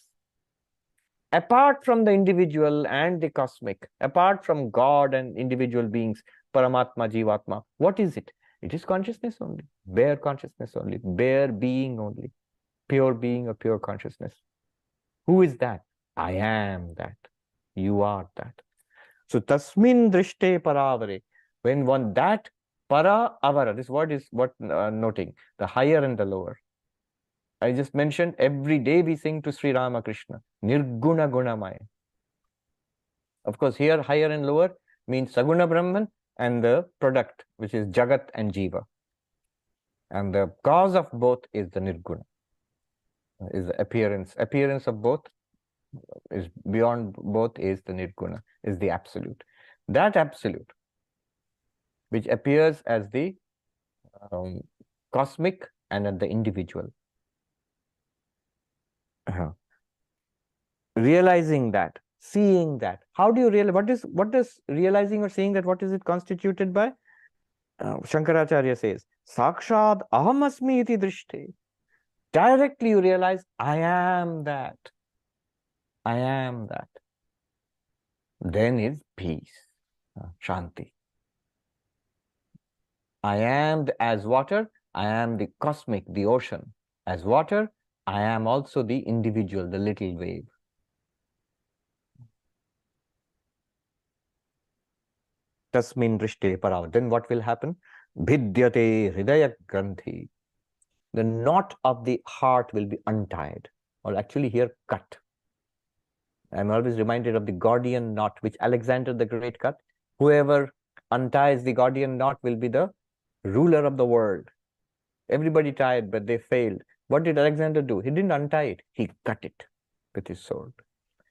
Apart from the individual and the cosmic, apart from God and individual beings, Paramatma, Jivatma, what is it? It is consciousness only, bare consciousness only, bare being only, pure being or pure consciousness. Who is that? I am that. You are that. So tasmin drishte paravare. When one that para avara, this word is what noting the higher and the lower. I just mentioned every day we sing to Sri Ramakrishna, Nirguna Gunamaya. Of course, here higher and lower means Saguna Brahman and the product, which is Jagat and Jiva. And the cause of both is the Nirguna, is the appearance. Appearance of both is beyond both is the Nirguna, is the absolute. That absolute, which appears as the cosmic and at the individual. Realizing that, seeing that. How do you realize? What does realizing or seeing that, what is it constituted by? Shankaracharya says, Sakshad ahamasmi iti drishte. Directly you realize, I am that. I am that. Then is peace, Shanti. I am as water, I am the cosmic, the ocean. As water, I am also the individual, the little wave. Tasmin drishte parav. Then what will happen? Bhidyate hridaya granthi. The knot of the heart will be untied, or actually here cut. I'm always reminded of the Gordian knot, which Alexander the Great cut. Whoever unties the Gordian knot will be the ruler of the world. Everybody tried, but they failed. What did Alexander do? He didn't untie it. He cut it with his sword.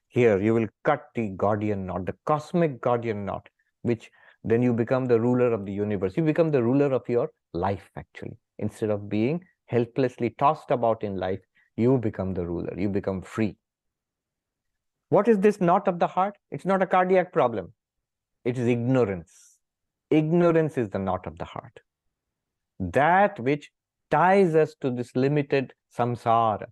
Here, you will cut the Gordian knot, the cosmic Gordian knot, which then you become the ruler of the universe. You become the ruler of your life, actually. Instead of being helplessly tossed about in life, you become the ruler. You become free. What is this knot of the heart? It's not a cardiac problem. It is ignorance. Ignorance is the knot of the heart. That which ties us to this limited samsara.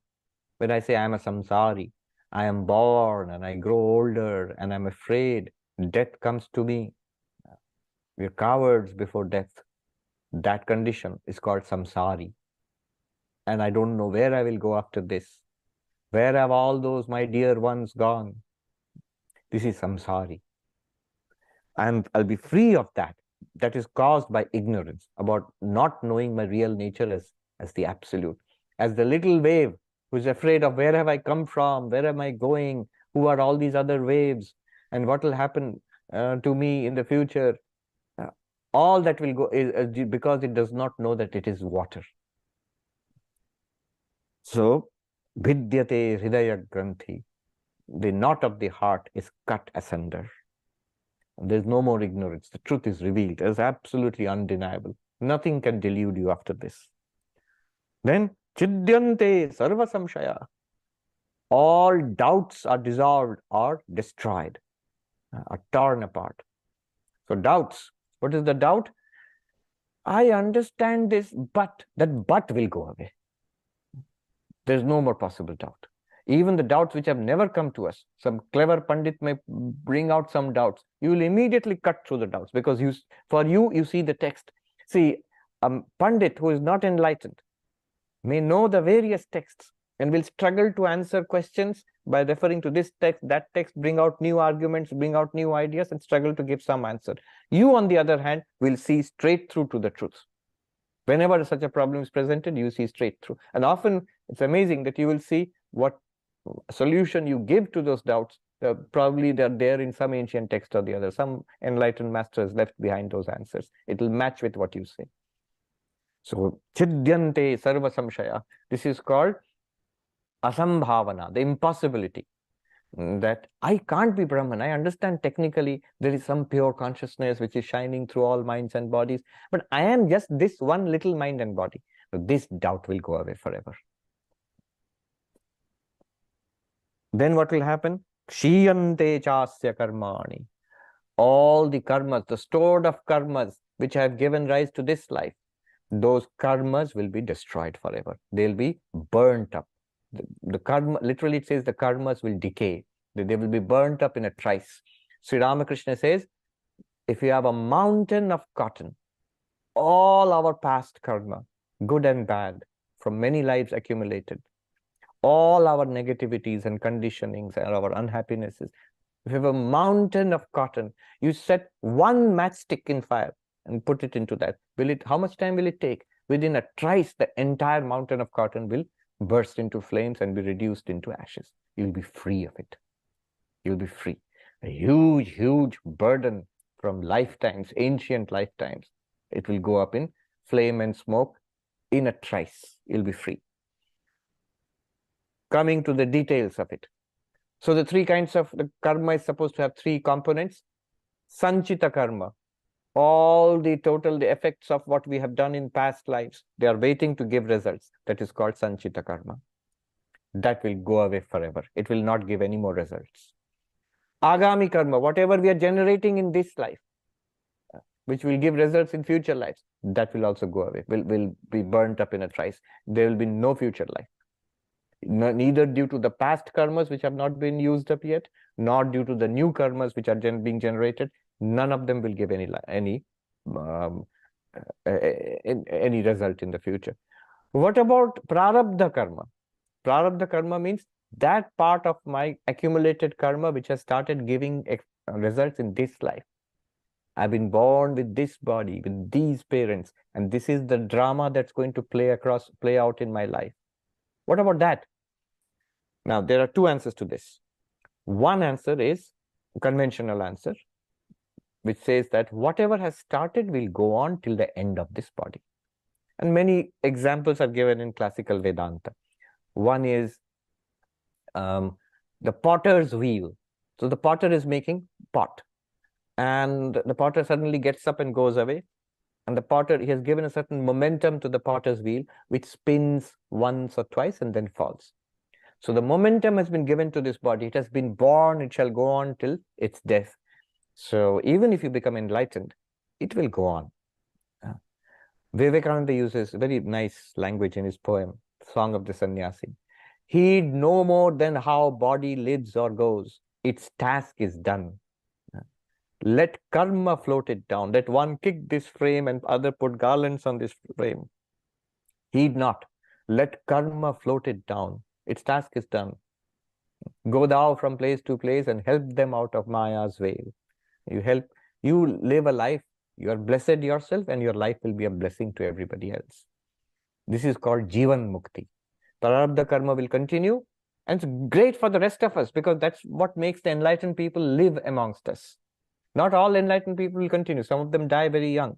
When I say I am a samsari, I am born and I grow older and I'm afraid death comes to me. We are cowards before death. That condition is called samsari. And I don't know where I will go after this. Where have all those my dear ones gone? This is samsari. And I'll be free of that. That is caused by ignorance, about not knowing my real nature as the absolute. As the little wave who is afraid of where have I come from, where am I going, who are all these other waves, and what will happen to me in the future. All that will go is because it does not know that it is water. So, Vidyate Hridaya Granthi, the knot of the heart is cut asunder. There's no more ignorance. The truth is revealed. It's absolutely undeniable. Nothing can delude you after this. Then, Chidyante Sarva Samshaya. All doubts are dissolved or destroyed, are torn apart. So, doubts. What is the doubt? I understand this, but that but will go away. There's no more possible doubt. Even the doubts which have never come to us, some clever Pandit may bring out some doubts. You will immediately cut through the doubts because for you see the text. See, a Pandit who is not enlightened may know the various texts and will struggle to answer questions by referring to this text, that text, bring out new arguments, bring out new ideas, and struggle to give some answer. You, on the other hand, will see straight through to the truth. Whenever such a problem is presented, you see straight through. And often it's amazing that you will see what solution you give to those doubts. Probably they're there in some ancient text or the other. Some enlightened master has left behind those answers. It will match with what you say. So, Chidyante Sarva Samshaya. This is called asambhavana, the impossibility, that I can't be Brahman. I understand technically there is some pure consciousness which is shining through all minds and bodies, but I am just this one little mind and body. So this doubt will go away forever. Then what will happen? Kshiyante chasya karmani. All the karmas, the stored of karmas which have given rise to this life, those karmas will be destroyed forever. They'll be burnt up. The karma, literally it says the karmas will decay. They will be burnt up in a trice. Sri Ramakrishna says, if you have a mountain of cotton, all our past karma, good and bad, from many lives accumulated, all our negativities and conditionings and our unhappinesses, if you have a mountain of cotton, you set one matchstick in fire and put it into that. How much time will it take? Within a trice, the entire mountain of cotton will burst into flames and be reduced into ashes. You'll be free of it. You'll be free. A huge, huge burden from lifetimes, ancient lifetimes. It will go up in flame and smoke in a trice. You'll be free. Coming to the details of it. So the three kinds of the karma is supposed to have three components. Sanchita karma, all the effects of what we have done in past lives, they are waiting to give results. That is called Sanchita karma. That will go away forever. It will not give any more results. Agami karma, whatever we are generating in this life, which will give results in future lives, that will also go away, will be burnt up in a trice. There will be no future life. Neither due to the past karmas which have not been used up yet, nor due to the new karmas which are being generated. None of them will give any result in the future. What about prarabdha karma? Prarabdha karma means that part of my accumulated karma which has started giving results in this life. I've been born with this body, with these parents, and this is the drama that's going to play out in my life. What about that? Now, there are two answers to this. One answer is a conventional answer, which says that whatever has started will go on till the end of this body. And many examples are given in classical Vedanta. One is the potter's wheel. So the potter is making pot, and the potter suddenly gets up and goes away. And the potter, he has given a certain momentum to the potter's wheel, which spins once or twice and then falls. So the momentum has been given to this body. It has been born, it shall go on till its death. So even if you become enlightened, it will go on. Vivekananda uses very nice language in his poem, Song of the Sannyasi. Heed no more than how body lives or goes. Its task is done. Let karma float it down. Let one kick this frame and other put garlands on this frame. Heed not. Let karma float it down. Its task is done. Go thou from place to place and help them out of Maya's veil. You live a life, you are blessed yourself, and your life will be a blessing to everybody else. This is called Jivan Mukti. Prarabdha karma will continue, and it's great for the rest of us because that's what makes the enlightened people live amongst us. Not all enlightened people will continue. Some of them die very young.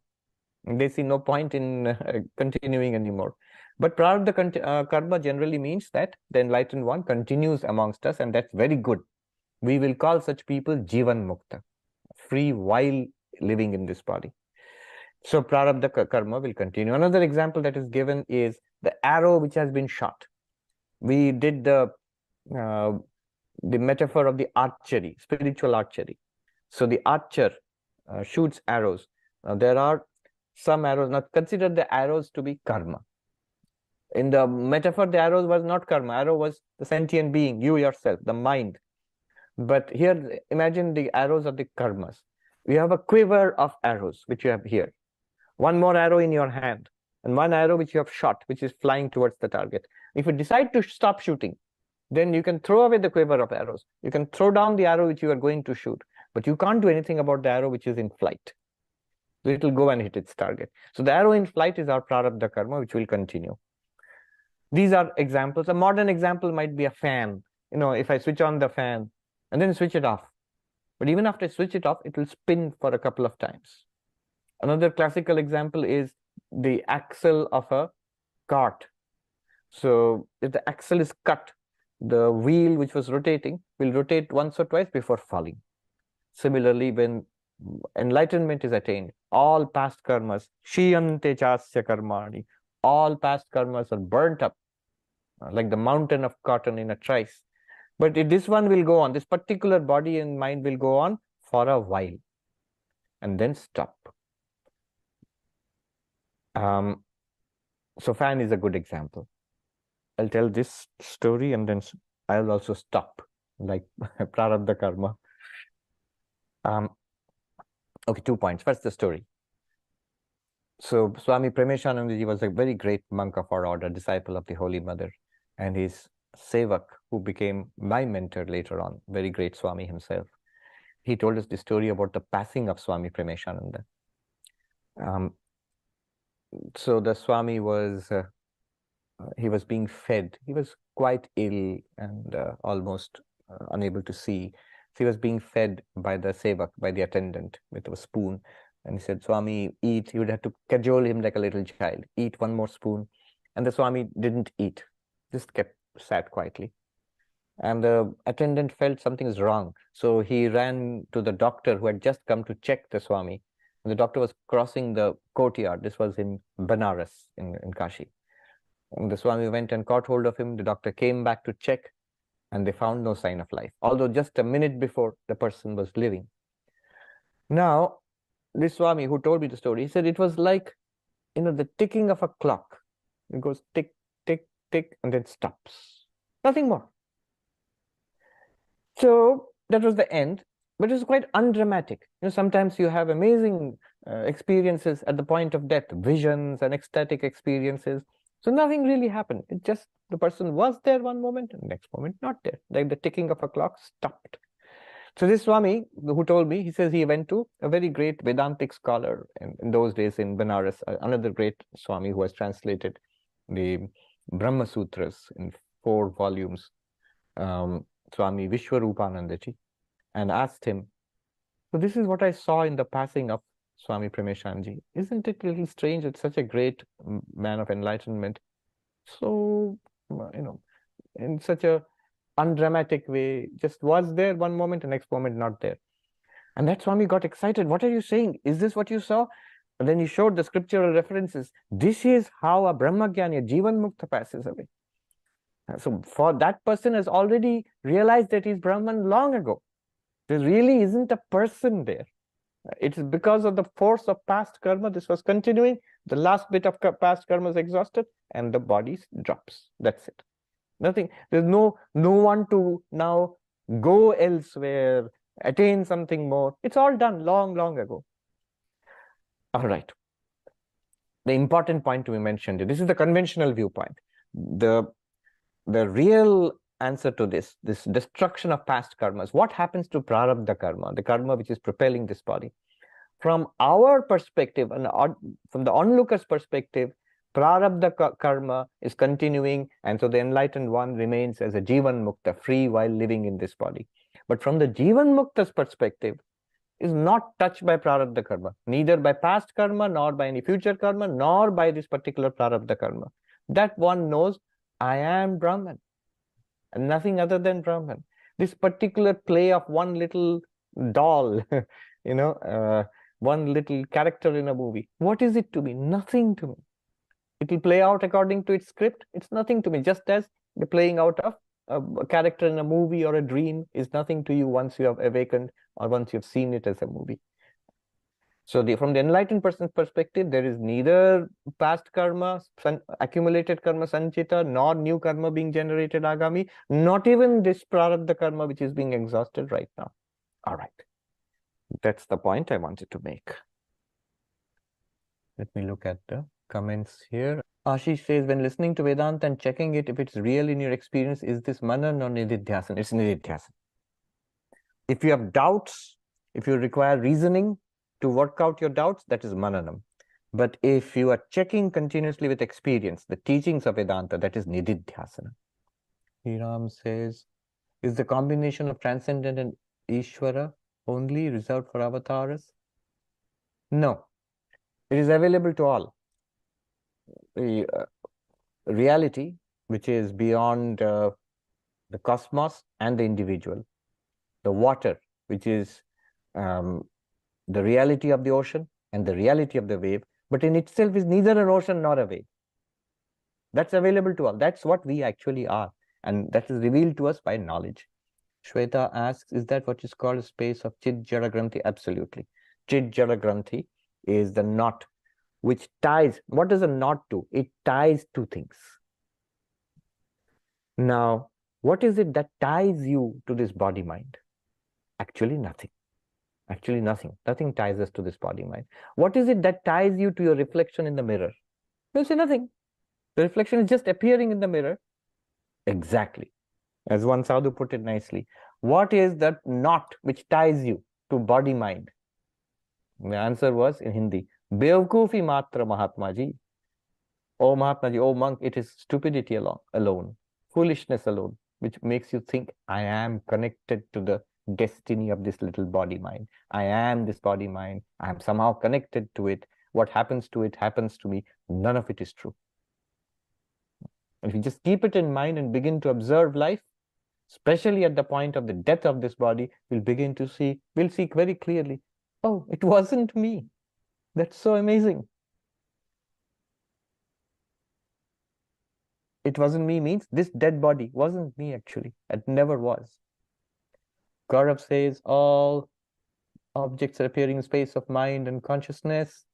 They see no point in continuing anymore. But prarabdha karma generally means that the enlightened one continues amongst us, and that's very good. We will call such people Jivan Mukta, free while living in this body. So prarabdha karma will continue. Another example that is given is the arrow which has been shot. We did the metaphor of the archery, spiritual archery. So the archer shoots arrows. There are some arrows. Now consider the arrows to be karma. In the metaphor, the arrow was not karma. Arrow was the sentient being, you yourself, the mind. But here, imagine the arrows of the karmas. You have a quiver of arrows, which you have here. One more arrow in your hand, and one arrow which you have shot, which is flying towards the target. If you decide to stop shooting, then you can throw away the quiver of arrows. You can throw down the arrow which you are going to shoot, but you can't do anything about the arrow which is in flight. So it will go and hit its target. So the arrow in flight is our prarabdha karma, which will continue. These are examples. A modern example might be a fan. If I switch on the fan and then switch it off. But even after I switch it off, it will spin for a couple of times. Another classical example is the axle of a cart. So if the axle is cut, the wheel which was rotating will rotate once or twice before falling. Similarly, when enlightenment is attained, all past karmas, shiyante chasya karmani, all past karmas are burnt up like the mountain of cotton in a trice. But this one will go on, this particular body and mind will go on for a while and then stop. So fan is a good example. I'll tell this story and then I'll also stop, like prarabdha karma. Okay, 2 points. First, the story. So Swami Premeshanandaji was a very great monk of our order, disciple of the Holy Mother, and his sevak, who became my mentor later on, very great Swami himself. He told us the story about the passing of Swami Premeshananda. So the Swami was he was being fed. He was quite ill and almost unable to see. So he was being fed by the sevak, by the attendant, with a spoon. And he said, Swami, eat. He would have to cajole him like a little child. Eat one more spoon. And the Swami didn't eat, just sat quietly. And the attendant felt something is wrong. So he ran to the doctor who had just come to check the Swami. And the doctor was crossing the courtyard. This was in Banaras, in Kashi. And the Swami went and caught hold of him. The doctor came back to check, and they found no sign of life, although just a minute before the person was living. Now, this Swami who told me the story, he said it was like, the ticking of a clock. It goes tick, tick, tick, and then stops. Nothing more. So that was the end, but it was quite undramatic. Sometimes you have amazing experiences at the point of death, visions and ecstatic experiences. So nothing really happened. It just, the person was there one moment and next moment not there. Like the ticking of a clock stopped. So this Swami who told me, he says he went to a very great Vedantic scholar in those days in Benares, another great Swami who has translated the Brahma Sutras in 4 volumes, Swami Vishwarupanandaji, and asked him, so this is what I saw in the passing of Swami Premeshanji. Isn't it a little strange? It's such a great man of enlightenment. So, in such a undramatic way, just was there one moment, the next moment not there. And that Swami got excited. What are you saying? Is this what you saw? And then he showed the scriptural references. This is how a Brahmagyani, a Jivan Mukta passes away. So for that person has already realized that he's Brahman long ago. There really isn't a person there. It is because of the force of past karma. This was continuing. The last bit of past karma is exhausted and the body drops. That's it. Nothing. There's no one to now go elsewhere, attain something more. It's all done long, long ago. All right. The important point to be mentioned, this is the conventional viewpoint. The real answer to this destruction of past karmas, what happens to prarabdha karma, the karma which is propelling this body? From our perspective, and from the onlooker's perspective, prarabdha karma is continuing, and so the enlightened one remains as a jivan mukta, free while living in this body. But from the jivan mukta's perspective, is not touched by prarabdha karma, neither by past karma, nor by any future karma, nor by this particular prarabdha karma. That one knows, I am Brahman, and nothing other than Brahman. This particular play of one little doll, one little character in a movie, what is it to me? Nothing to me. It will play out according to its script. It's nothing to me, just as the playing out of a character in a movie or a dream is nothing to you once you have awakened or once you've seen it as a movie. So from the enlightened person's perspective, there is neither past karma, accumulated karma sanchita, nor new karma being generated agami, not even this prarabdha karma which is being exhausted right now. All right. That's the point I wanted to make. Let me look at the comments here. Ashish says, when listening to Vedanta and checking it, if it's real in your experience, is this manan or nididhyasan? It's nididhyasan. If you have doubts, if you require reasoning to work out your doubts, that is mananam. But if you are checking continuously with experience, the teachings of Vedanta, that is nididhyasana. Hiram says, is the combination of transcendent and Ishvara only reserved for avatars? No, it is available to all. The reality, which is beyond the cosmos and the individual, the water, which is the reality of the ocean and the reality of the wave, but in itself is neither an ocean nor a wave. That's available to all. That's what we actually are. And that is revealed to us by knowledge. Shweta asks, is that what is called a space of Chit Jara Granthi? Absolutely. Chit Jara Granthi is the knot which ties. What does a knot do? It ties two things. Now, what is it that ties you to this body mind? Actually, nothing. Actually, nothing. Nothing ties us to this body mind. What is it that ties you to your reflection in the mirror? You'll say nothing. The reflection is just appearing in the mirror. Exactly. As one sadhu put it nicely. What is that knot which ties you to body mind? The answer was in Hindi. Bevkufi matra Mahatma ji. Oh Mahatma ji, oh monk, it is stupidity alone, foolishness alone, which makes you think I am connected to the destiny of this little body mind. I am this body mind. I am somehow connected to it. What happens to it happens to me. None of it is true. If you just keep it in mind and begin to observe life, especially at the point of the death of this body, we'll see very clearly, oh, it wasn't me. That's so amazing. It wasn't me means this dead body wasn't me actually. It never was. Gaurav says all objects are appearing in space of mind and consciousness.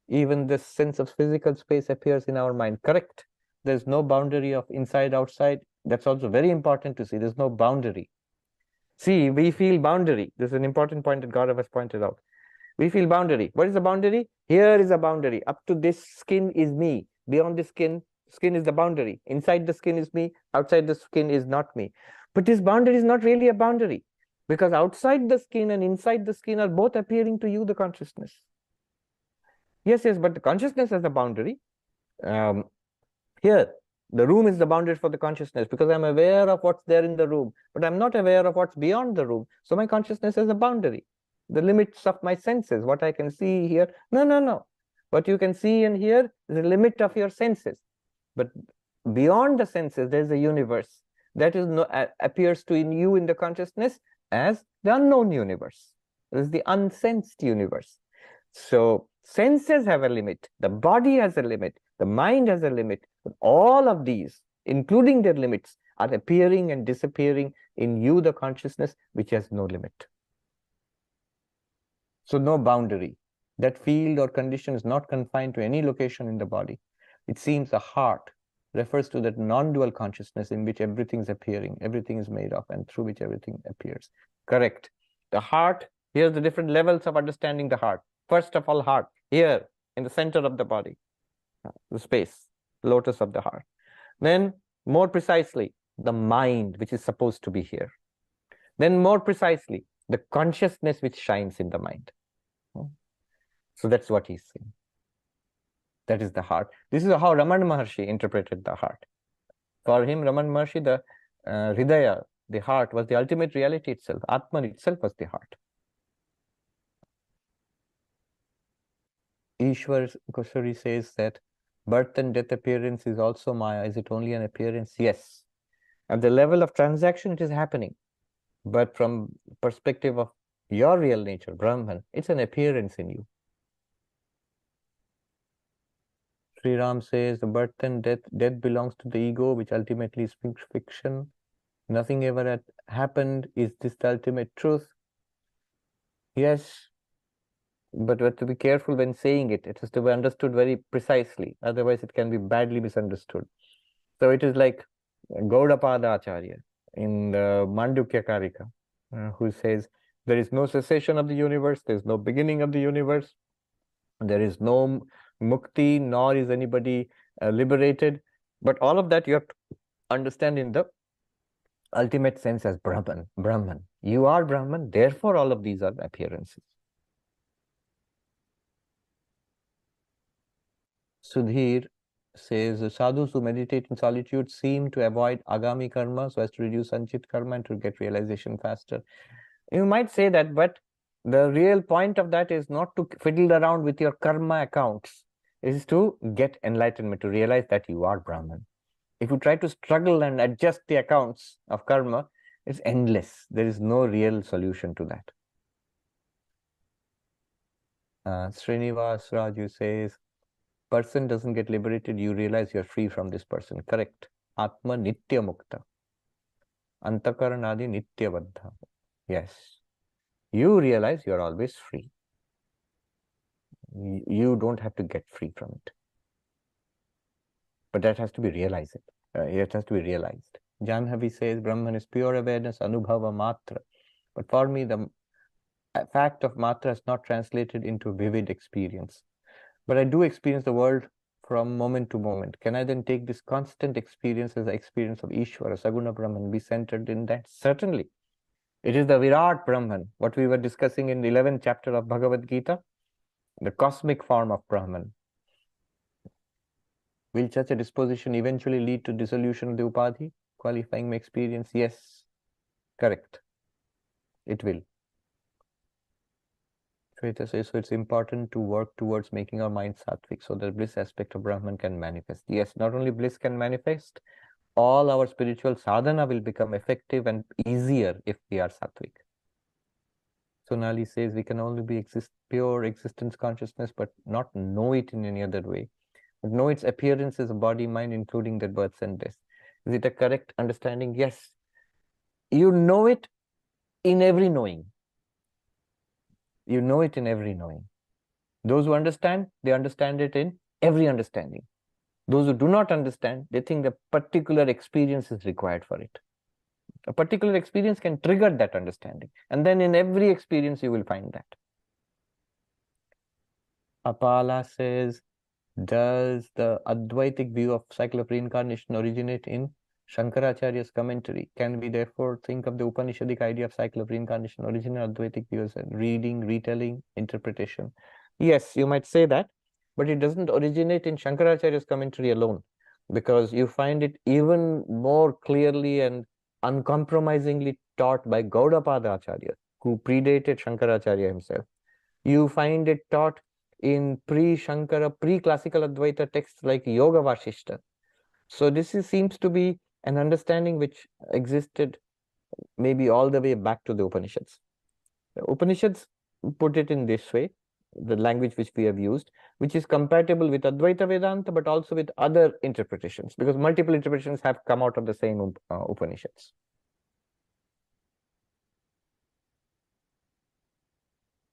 Even this sense of physical space appears in our mind. Correct. There's no boundary of inside, outside. That's also very important to see. There's no boundary. See, we feel boundary. This is an important point that Gaurav has pointed out. We feel boundary. What is the boundary? Here is a boundary. Up to this skin is me. Beyond the skin is the boundary. Inside the skin is me. Outside the skin is not me. But this boundary is not really a boundary, because outside the skin and inside the skin are both appearing to you, the consciousness. Yes, but the consciousness has a boundary. Here, the room is the boundary for the consciousness, because I'm aware of what's there in the room, but I'm not aware of what's beyond the room. So my consciousness has a boundary. The limits of my senses, what I can see, hear. No. What you can see and hear is the limit of your senses. But beyond the senses, there's a universe that is appears to you in the consciousness as the unknown universe. This is the unsensed universe. So senses have a limit. The body has a limit. The mind has a limit. But all of these, including their limits, are appearing and disappearing in you, the consciousness, which has no limit. So no boundary. That field or condition is not confined to any location in the body. It seems the heart refers to that non-dual consciousness in which everything is appearing, everything is made of, and through which everything appears. Correct. The heart, here's the different levels of understanding the heart. First of all, heart, here in the center of the body, the space, lotus of the heart. Then more precisely, the mind, which is supposed to be here. Then more precisely, the consciousness which shines in the mind. So that's what he's saying. That is the heart. This is how Ramana Maharshi interpreted the heart. For him, Ramana Maharshi, the Hridaya, the heart, was the ultimate reality itself. Atman itself was the heart. Ishwar Kosari says that birth and death appearance is also Maya. Is it only an appearance? Yes. At the level of transaction, it is happening. But from perspective of your real nature, Brahman, it's an appearance in you. Sri Ram says the birth and death belongs to the ego, which ultimately is fiction. Nothing ever happened. Is this the ultimate truth? Yes. But we have to be careful when saying it. It has to be understood very precisely. Otherwise, it can be badly misunderstood. So it is like Gaudapada Acharya in the Mandukya Karika, who says, there is no cessation of the universe, there is no beginning of the universe, there is no mukti, nor is anybody liberated. But all of that you have to understand in the ultimate sense as Brahman. You are Brahman, therefore all of these are appearances. Sudhir says, sadhus who meditate in solitude seem to avoid agami karma so as to reduce sanchit karma and to get realization faster. You might say that, but the real point of that is not to fiddle around with your karma accounts. It is to get enlightenment, to realize that you are Brahman. If you try to struggle and adjust the accounts of karma, it's endless. There is no real solution to that. Srinivas Raju says, person doesn't get liberated, you realize you're free from this person. Correct. Atma Nitya Mukta. Antakaranadi Nitya Baddha. Yes. You realize you're always free. You don't have to get free from it. But that has to be realized. It has to be realized. Janhavi says, Brahman is pure awareness, Anubhava Matra. But for me, the fact of Matra is not translated into vivid experience. But I do experience the world from moment to moment. Can I then take this constant experience as the experience of Ishvara, Saguna Brahman, be centered in that? Certainly. It is the Virat Brahman, what we were discussing in the 11th chapter of Bhagavad Gita, the cosmic form of Brahman. Will such a disposition eventually lead to dissolution of the Upadhi? Qualifying my experience? Yes. Correct. It will. Shweta says, so it's important to work towards making our mind sattvic so that bliss aspect of Brahman can manifest. Yes, not only bliss can manifest, all our spiritual sadhana will become effective and easier if we are sattvic. Sonali says we can only be pure existence consciousness, but not know it in any other way. But know its appearance as a body, mind, including their births and deaths. Is it a correct understanding? Yes. You know it in every knowing. You know it in every knowing. Those who understand, they understand it in every understanding. Those who do not understand, they think the particular experience is required for it. A particular experience can trigger that understanding. And then in every experience, you will find that. Apala says, does the Advaitic view of cycle of reincarnation originate in Shankaracharya's commentary? Can we therefore think of the Upanishadic idea of cycle of reincarnation, original Advaitic views, reading, retelling, interpretation? Yes, you might say that, but it doesn't originate in Shankaracharya's commentary alone, because you find it even more clearly and uncompromisingly taught by Gaudapada Acharya, who predated Shankaracharya himself. You find it taught in pre-Shankara, pre-classical Advaita texts like Yoga Vashishta. So this seems to be an understanding which existed maybe all the way back to the Upanishads. The Upanishads put it in this way, the language which we have used, which is compatible with Advaita Vedanta, but also with other interpretations, because multiple interpretations have come out of the same Upanishads.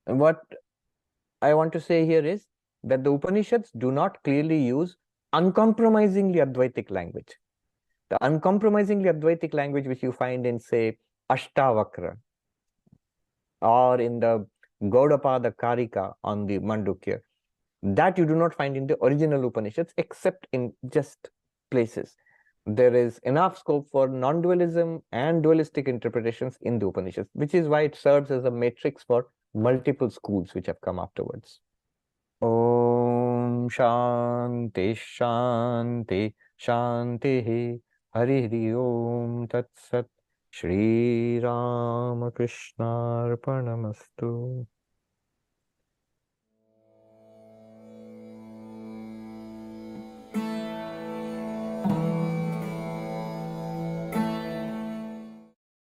And what I want to say here is that the Upanishads do not clearly use uncompromisingly Advaitic language. The uncompromisingly Advaitic language which you find in, say, Ashtavakra or in the Gaudapada Karika on the Mandukya, that you do not find in the original Upanishads except in just places. There is enough scope for non-dualism and dualistic interpretations in the Upanishads, which is why it serves as a matrix for multiple schools which have come afterwards. Om Shanti Shanti Shanti Hari Om Tat Sat Shri Ramakrishna Arpanamastu.